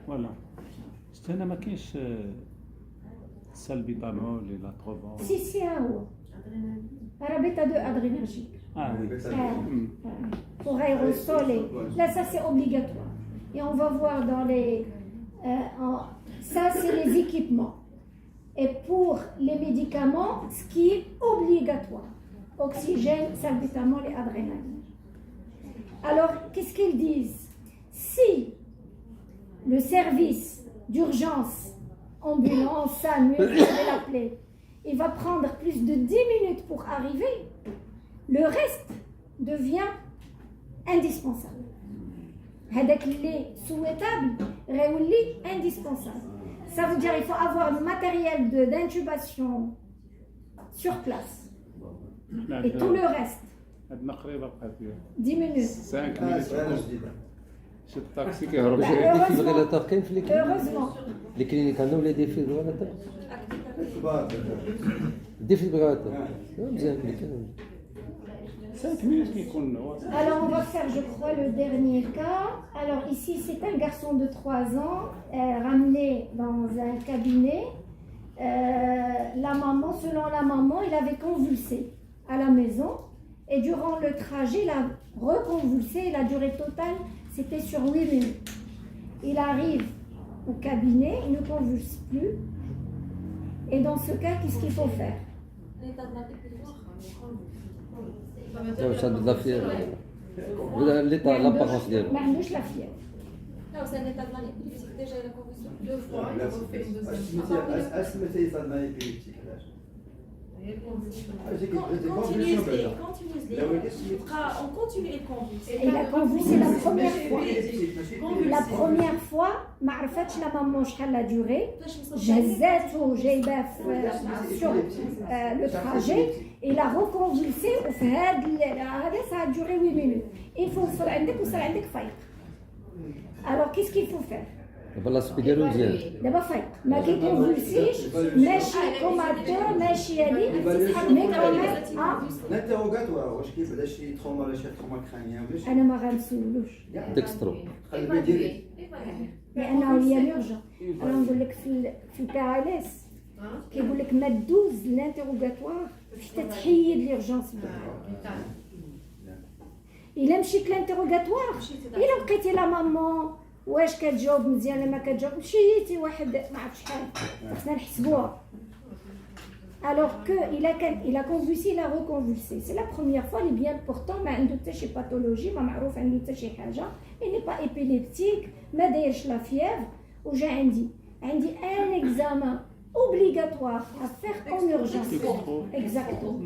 فوالا شفت هنا ما كاينش السالبيتامول ولا تروفون سي ها هو راه بيتا دو ادرينرجيك وي pour aérosoler. Là, ça c'est obligatoire. Et on va voir dans les... ça, c'est les équipements. Et pour les médicaments, ce qui est obligatoire. Oxygène, salbutamol et adrénaline. Alors, qu'est-ce qu'ils disent? Si le service d'urgence, ambulance, SAMU, vous allez l'appeler, il va prendre plus de 10 minutes pour arriver, le reste devient indispensable. هذاك اللي souhaitable réouli indispensable. Ça veut dire qu'il faut avoir le matériel d'intubation sur place. Et tout le reste. عندنا قريبه بقات فيها 10 minutes. 5 صغيرة مينوت جديدة. شي الطاكسي كيهرب واش جاي الديفيبريلاتور كاين في Heureusement. لي كلينيك عندهم لي ديفيبريلاتور كبار. الديفيبريلاتور مزيان اللي كاين 5 مينوت كيكون واصل. Alors on va faire, je crois, le dernier cas. Alors ici, c'est un garçon de 3 ans ramené dans un cabinet. La maman, selon la maman, il avait convulsé à la maison. Et durant le trajet, il a reconvulsé. La durée totale, c'était sur 8 minutes. Il arrive au cabinet, il ne convulse plus. Et dans ce cas, qu'est-ce qu'il faut faire? واش هاد لا فيها ولا ليطا لابارونس ديالو ما عندوش لا فيèvre. Non, c'est un état de maladie épileptique déjà, il a convulsion. 2 fois, il a refait une deuxième fois. اسمتي صدمة إبيليبتيك علاش؟ On continue les convulsions. Et il a convulsé la première fois. La première fois, ما عرفتش la maman شحال la durée. جهزته جايباه sur le trajet. Il a reconvulsé وفي هذا ça a duré 8 minutes. Il faut وصل عندك فايق. Alors qu'est-ce qu'il faut faire? دابا لاصبي ديالو مزيان دابا فايق ما كيكونفولسيش ماشي كوماتور ماشي هذيك مي كمان الانتروغاتوار واش كيبدا شي تروما ولا شي تروما كرانيان ولا شي انا ما غنسولوش ديكسترو قلبي ديالي لانه هي لورجون انا نقول لك في البي ال اس كيقول لك ما دوز الانتروغاتوار حتى تحيد ليرجونس الا مشيت لانتروغاتوار الا بقيتي لا مامون واش كتجاوب مزيان ولا ما كتجاوب مشيتي واحد ما عرف شحال خصنا نحسبوها. Alors que il a convulsé, il a reconvulsé. C'est la première fois, il est bien portant, ما عنده حتى شي باثولوجي ما معروف عنده حتى شي حاجه. Il n'est pas épileptique, ما دايرش لا fièvre وجا عندي un examen obligatoire à faire en urgence. Exactement.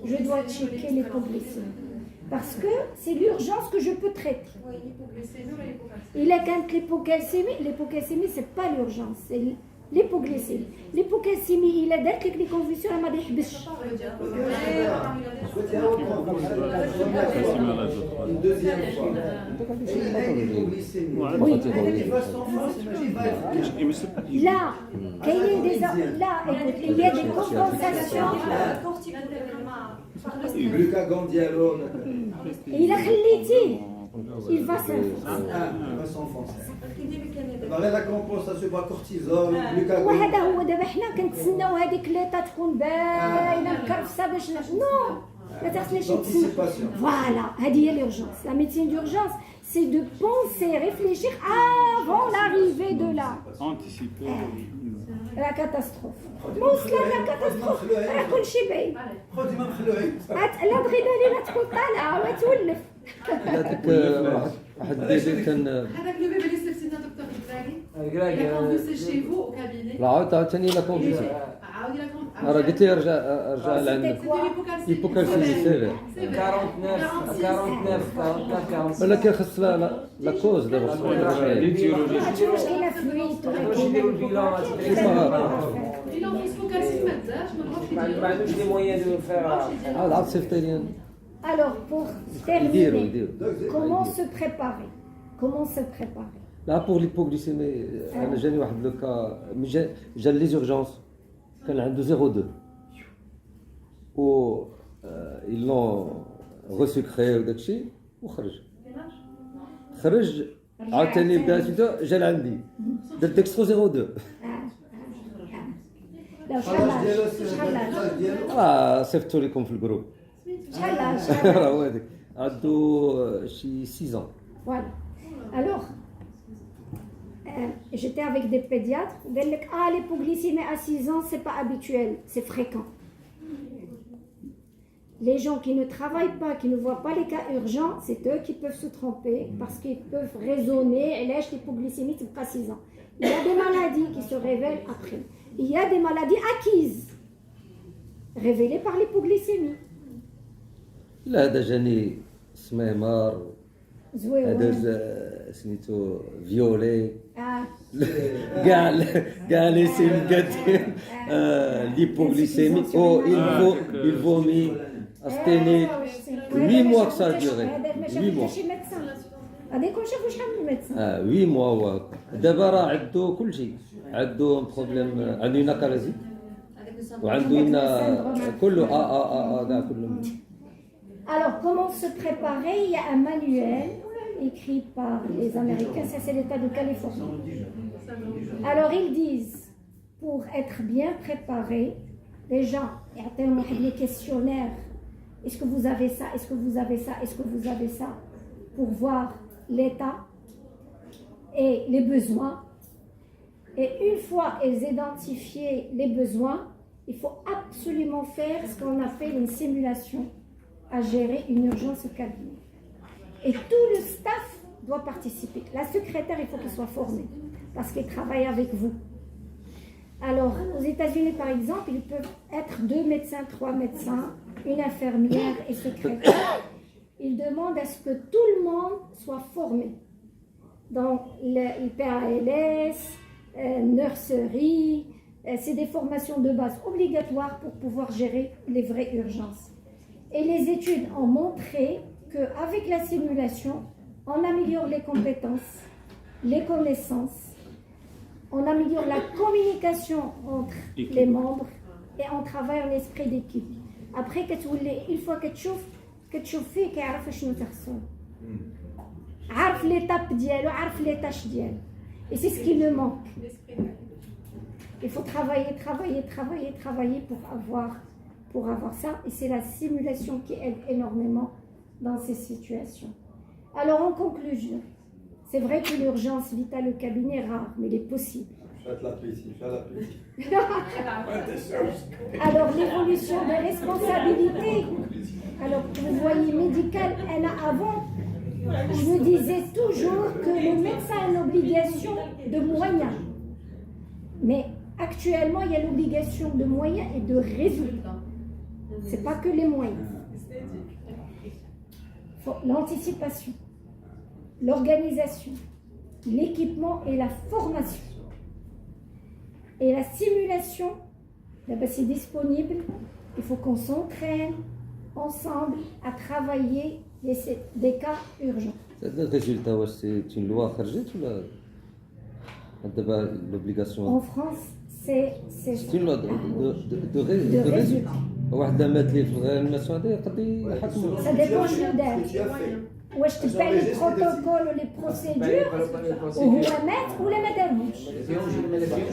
Je dois checker l'hypoglycémie. Parce que c'est l'urgence que je peux traiter. Oui, l'hypoglycémie ou l'hypoglycémie. Il a qu'un l'hypoglycémie, c'est pas l'urgence, c'est l'hypoglycémie. L'hypoglycémie, il a d'être que les convulsions, elle m'a dit une deuxième fois. Oui. Là, Là, écoute, il y a des compensations. Glucagon dialo. Il a خليتيه. Il va s'enfoncer. La compensation par cortisol, glucagon. وهذا هو دابا حنا كنتسناو هذيك ليطا تكون باينه مكرفسه باش نو ما تخصنيش نتسنى. Voilà, هذه هي l'urgence. La médecine d'urgence, c'est de penser, réfléchir avant l'arrivée de la catastrophe. وصلنا للكاتاستروف راه كلشي باين. خذي ما مخلوعين. الادرينالين تكون طالعه وتولف. هذاك واحد البيبي كان هذاك لو بيبي اللي سبتينا دكتور الكراكي. Il a convulsé chez vous au cabinet. لا عاوتاني لا كونفيسي راه قلت لي ارجع لعندك C'était quoi? هيبوكالسيمي سيفير 49 ولكن خاص لا كوز دابا خاص L'étiologie. هادشي واش كاينه فلويد ولا واش كاينه يديروا البيلون البيلون فوسفوكالسيس ما دارش ما نعرفش ما عندوش لي مويان دو فير هذا عاد سيفتيريان Alors, pour يديروا terminer, comment se préparer? Comment se préparer? لا بور ليبوغليسيمي انا جاني واحد لو كا جا لي زورجونس كان عنده 0,2 و ils l'ont resucré وداكشي وخرج عاوتاني بدا جا لعندي درت ديكسترو 0,2 لا شحال صيفطوا لكم في الجروب شحال راه هو هذاك عنده شي 6 ans. Voilà. Alors, j'étais avec des pédiatres. Ils disent l'hypoglycémie à 6 ans, c'est pas habituel, c'est fréquent. Les gens qui ne travaillent pas, qui ne voient pas les cas urgents, c'est eux qui peuvent se tromper parce qu'ils peuvent raisonner. Et là, l'hypoglycémie, c'est pas 6 ans. Il y a des maladies qui se révèlent après. Il y a des maladies acquises, révélées par l'hypoglycémie. لا هذا جاني سميمار هذا زويون. سميتو فيولي Ah. كاع لي سيم قادين ليبوغليسيمي او il vomit asthénique 8 mois que ça a duré 8 mois هذاك نشوفوا شحال من ميدسان 8 mois هو دابا راه عنده كل شيء عنده بروبليم عنده ناكالازي وعنده كله كاع كله Alors, comment se préparer? Il y a un manuel écrit par les Américains, ça c'est l'État de Californie. Alors, ils disent, pour être bien préparé, déjà, il y a des questionnaires. Est-ce que vous avez ça? Est-ce que vous avez ça? Est-ce que vous avez ça? Pour voir l'état et les besoins. Et une fois ils identifié les besoins, il faut absolument faire ce qu'on appelle une simulation à gérer une urgence au cabinet. Et tout le staff doit participer. La secrétaire, il faut qu'elle soit formée parce qu'elle travaille avec vous. Alors, aux États-Unis, par exemple, ils peuvent être 2 médecins, 3 médecins, une infirmière et secrétaire. Ils demandent à ce que tout le monde soit formé dans le PALS, nurserie. C'est des formations de base obligatoires pour pouvoir gérer les vraies urgences. Et les études ont montré qu'avec la simulation, on améliore les compétences, les connaissances, on améliore la communication entre les membres et on travaille en esprit d'équipe. Après, une fois que tu fais, tu sais شنو تخصو. عارف l'étape ديالو, عارف les tâches ديالو. Et c'est ce qui me manque. Il faut travailler pour avoir ça, et c'est la simulation qui aide énormément dans ces situations. Alors en conclusion, c'est vrai que l'urgence vitale au cabinet est rare, mais elle est possible. Alors l'évolution des responsabilités, alors vous voyez médical, elle a avant, je me disais toujours que le médecin a une obligation de moyens, mais actuellement il y a l'obligation de moyens et de résultats. C'est pas que les moyens. L'anticipation, l'organisation, l'équipement et la formation. Et la simulation, c'est disponible. Il faut qu'on s'entraîne ensemble à travailler des cas urgents. هذا الريزولتا واش سي une loi خرجت ولا دابا l'obligation En France, c'est c'est une loi de de résultats. واحد مات لي في الانيماسيون هذا يقدر يحكموا Ça dépend شنو دار. واش تبع لي بروتوكول ولي بروسيدور وهو مات ولا ما دارهمش.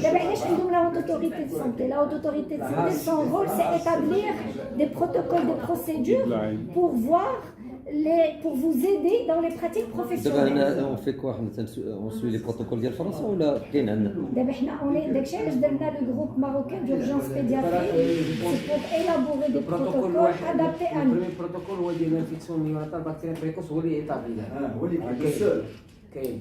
دابا علاش عندهم لا هوت اوتوريتي دو سونتي؟ لا هوت اوتوريتي دو سونتي son rôle c'est établir des protocoles de procédure pour voir pour vous aider dans les pratiques دابا professionnelles. هنا اون في كوا حنا اون سوي لي بروتوكول ديال فرنسا ولا كاين عندنا دابا حنا داكشي علاش درنا لو جروب ماروكان دورجونس بيدياتريك pour élaborer des protocoles adaptés à nous. البروتوكول هو ديال الانفيكسيون نيوناتال بكتيريا بريكوس هو اللي ايطابلي هو اللي كاين سول كاين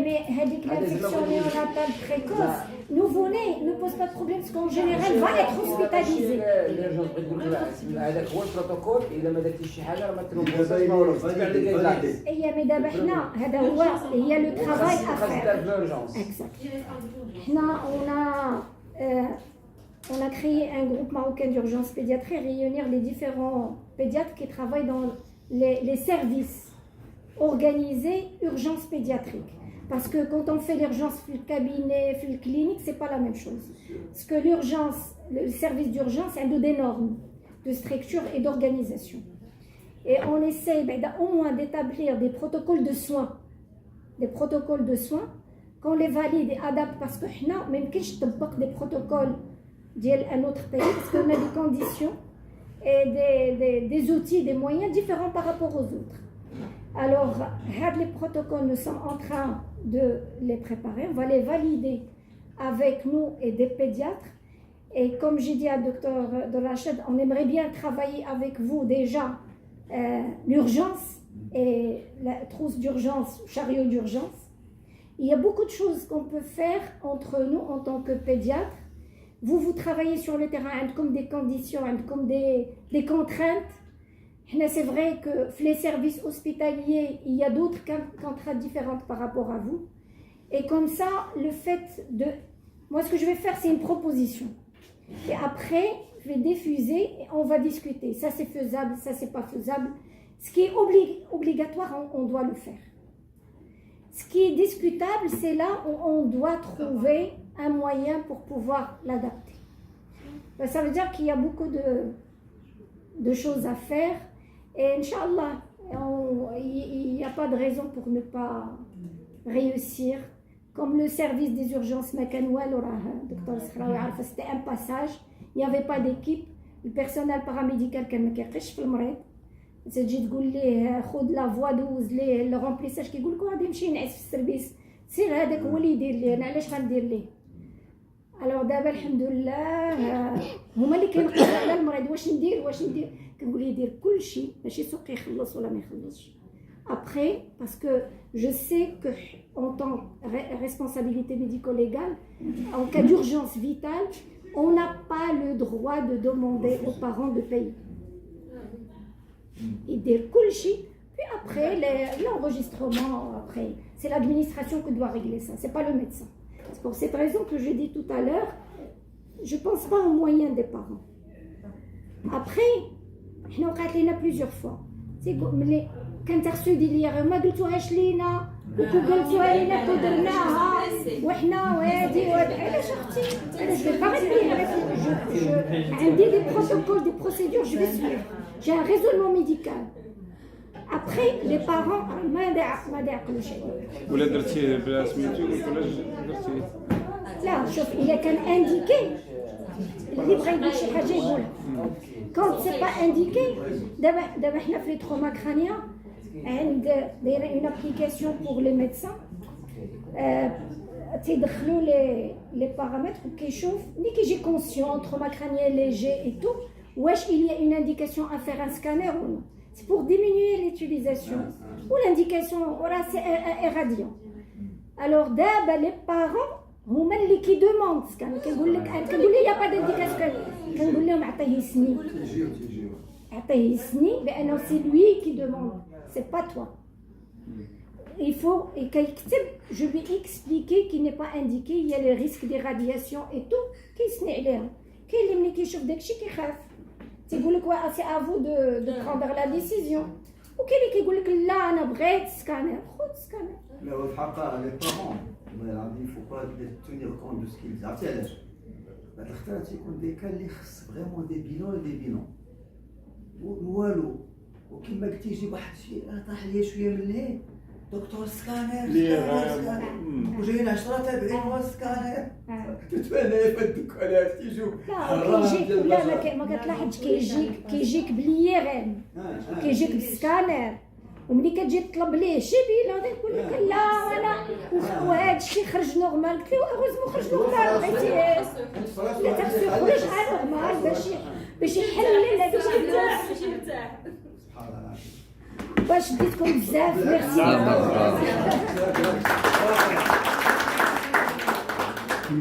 Mais هذيك l'infection néonatale précoce, nouveau-né ne pose pas de problème parce qu'en général va être hospitalisé. اليرجونس بغيت نقول لك هذاك هو البروتوكول الا ما درتيش شي حاجه راه ما تنوبوش ما والو تبع لي جايدلاينز Mais دابا حنا هذا هو هي لو travail à faire. l'urgence. Exact. On a créé un groupe marocain d'urgence pédiatrie, réunir les différents pédiatres qui travaillent dans les services organisés urgence pédiatrique. Parce que quand on fait l'urgence dans le cabinet, dans la clinique, c'est pas la même chose. Parce que l'urgence, le service d'urgence, a des normes de structure et d'organisation. Et on essaie au moins d'établir des protocoles de soins. Des protocoles de soins qu'on les valide et adapte parce que nous, même si je des protocoles d'un autre pays, parce qu'on a des conditions et des outils, des moyens différents par rapport aux autres. Alors, les protocoles, nous sommes en train de les préparer, on va les valider avec nous et des pédiatres. Et comme j'ai dit à Dr Rachid, on aimerait bien travailler avec vous déjà l'urgence et la trousse d'urgence, chariot d'urgence. Il y a beaucoup de choses qu'on peut faire entre nous en tant que pédiatres. Vous travaillez sur le terrain comme des conditions, comme des contraintes. C'est vrai que les services hospitaliers, il y a d'autres contraintes différentes par rapport à vous. Et comme ça, le fait de... Moi, ce que je vais faire, c'est une proposition. Et après, je vais diffuser et on va discuter. Ça, c'est faisable, ça, c'est pas faisable. Ce qui est obligatoire, on doit le faire. Ce qui est discutable, c'est là où on doit trouver un moyen pour pouvoir l'adapter. Ça veut dire qu'il y a beaucoup de choses à faire. Et Inch'Allah, il n'y a pas de raison pour ne pas réussir. Comme le service des urgences Makanoual, c'était un passage, il n'y avait pas d'équipe. Le personnel paramédical qui m'a fait le malade. تجي تقول ليه خذ لا فوا دوز ليه الرومبليساج كيقول لك غادي نمشي نعس في السيرفيس سير هذاك هو اللي يدير ليه انا علاش غندير ليه الوغ دابا الحمد لله هما اللي كينقصوا على المريض واش ندير كنقول ليه دير كلشي ماشي سوق يخلص ولا ما يخلصش après parce que je sais que en tant que responsabilité médico-légale en cas d'urgence vitale on n'a pas le droit de demander aux parents de payer. Il dit kulchi, puis après l'enregistrement, après c'est l'administration qui doit régler ça, c'est pas le médecin. C'est pour cette raison que je dis tout à l'heure, je pense pas aux moyens des parents. Après, on a dit plusieurs fois, c'est comme les quand tu as reçu des liens, ما قلتوهاش لينا وقلتوها لينا كدرناها وحنا وهادي علاش اختي علاش عندي des protocoles des procédures je vais suivre. J'ai un raisonnement médical. Après, les parents, ما يعقلوا شيء. ولا درتيه بلا سميتو ولا درتيه؟ لا شوف إذا كان indiqué اللي بغى يدير شي حاجة يقولها. Quand c'est pas indiqué, دابا حنا في les traumas crâniens عند دايره une application pour les médecins. تيدخلوا les paramètres وكيشوف ملي كيجي conscient, trauma crânien léger et tout. Wesh, il y a une indication à faire un scanner ou non? C'est pour diminuer l'utilisation. Ou l'indication, voilà, c'est irradiant. Alors, d'abord, les parents, ils qui demandent ce scanner. Ils disent, il n'y a pas d'indication. Ils disent, c'est lui qui demande, c'est pas toi. Il faut, et je lui ai expliqué qu'il n'est pas indiqué, il y a les risques d'irradiation et tout. Qu'est-ce qu'il y a? Qu'est-ce qu'il y a? تيقول لك سي افو دو بروندر لا ديسيزيون وكاين اللي كيقول لك لا انا بغيت سكانر خذ سكانر لا هو الحقيقه لي بارون والله العظيم فو با تونير كونت دو سكيلز عرفتي علاش بعد الخطره تيكون دي كان اللي خص فريمون دي بيلون والو وكما قلتي يجي واحد شي طاح ليا شويه من الهين دكتور سكانر وجايين 10 تابعين سكانر تتبنى في الدكانات يجوا كيجيك لا ما كتلاحظش كيجيك بلييرين كيجيك بالسكانر وملي كتجي تطلب ليه شي بيلون يقول لك لا انا وهذا الشيء خرج نورمال قلت له هوزمو خرج نورمال بغيتي لا تخصو يخرج على نورمال باش يحلل هذاك الشيء باش يرتاح سبحان الله واش ديتكم بزاف ميرسي مرحبا.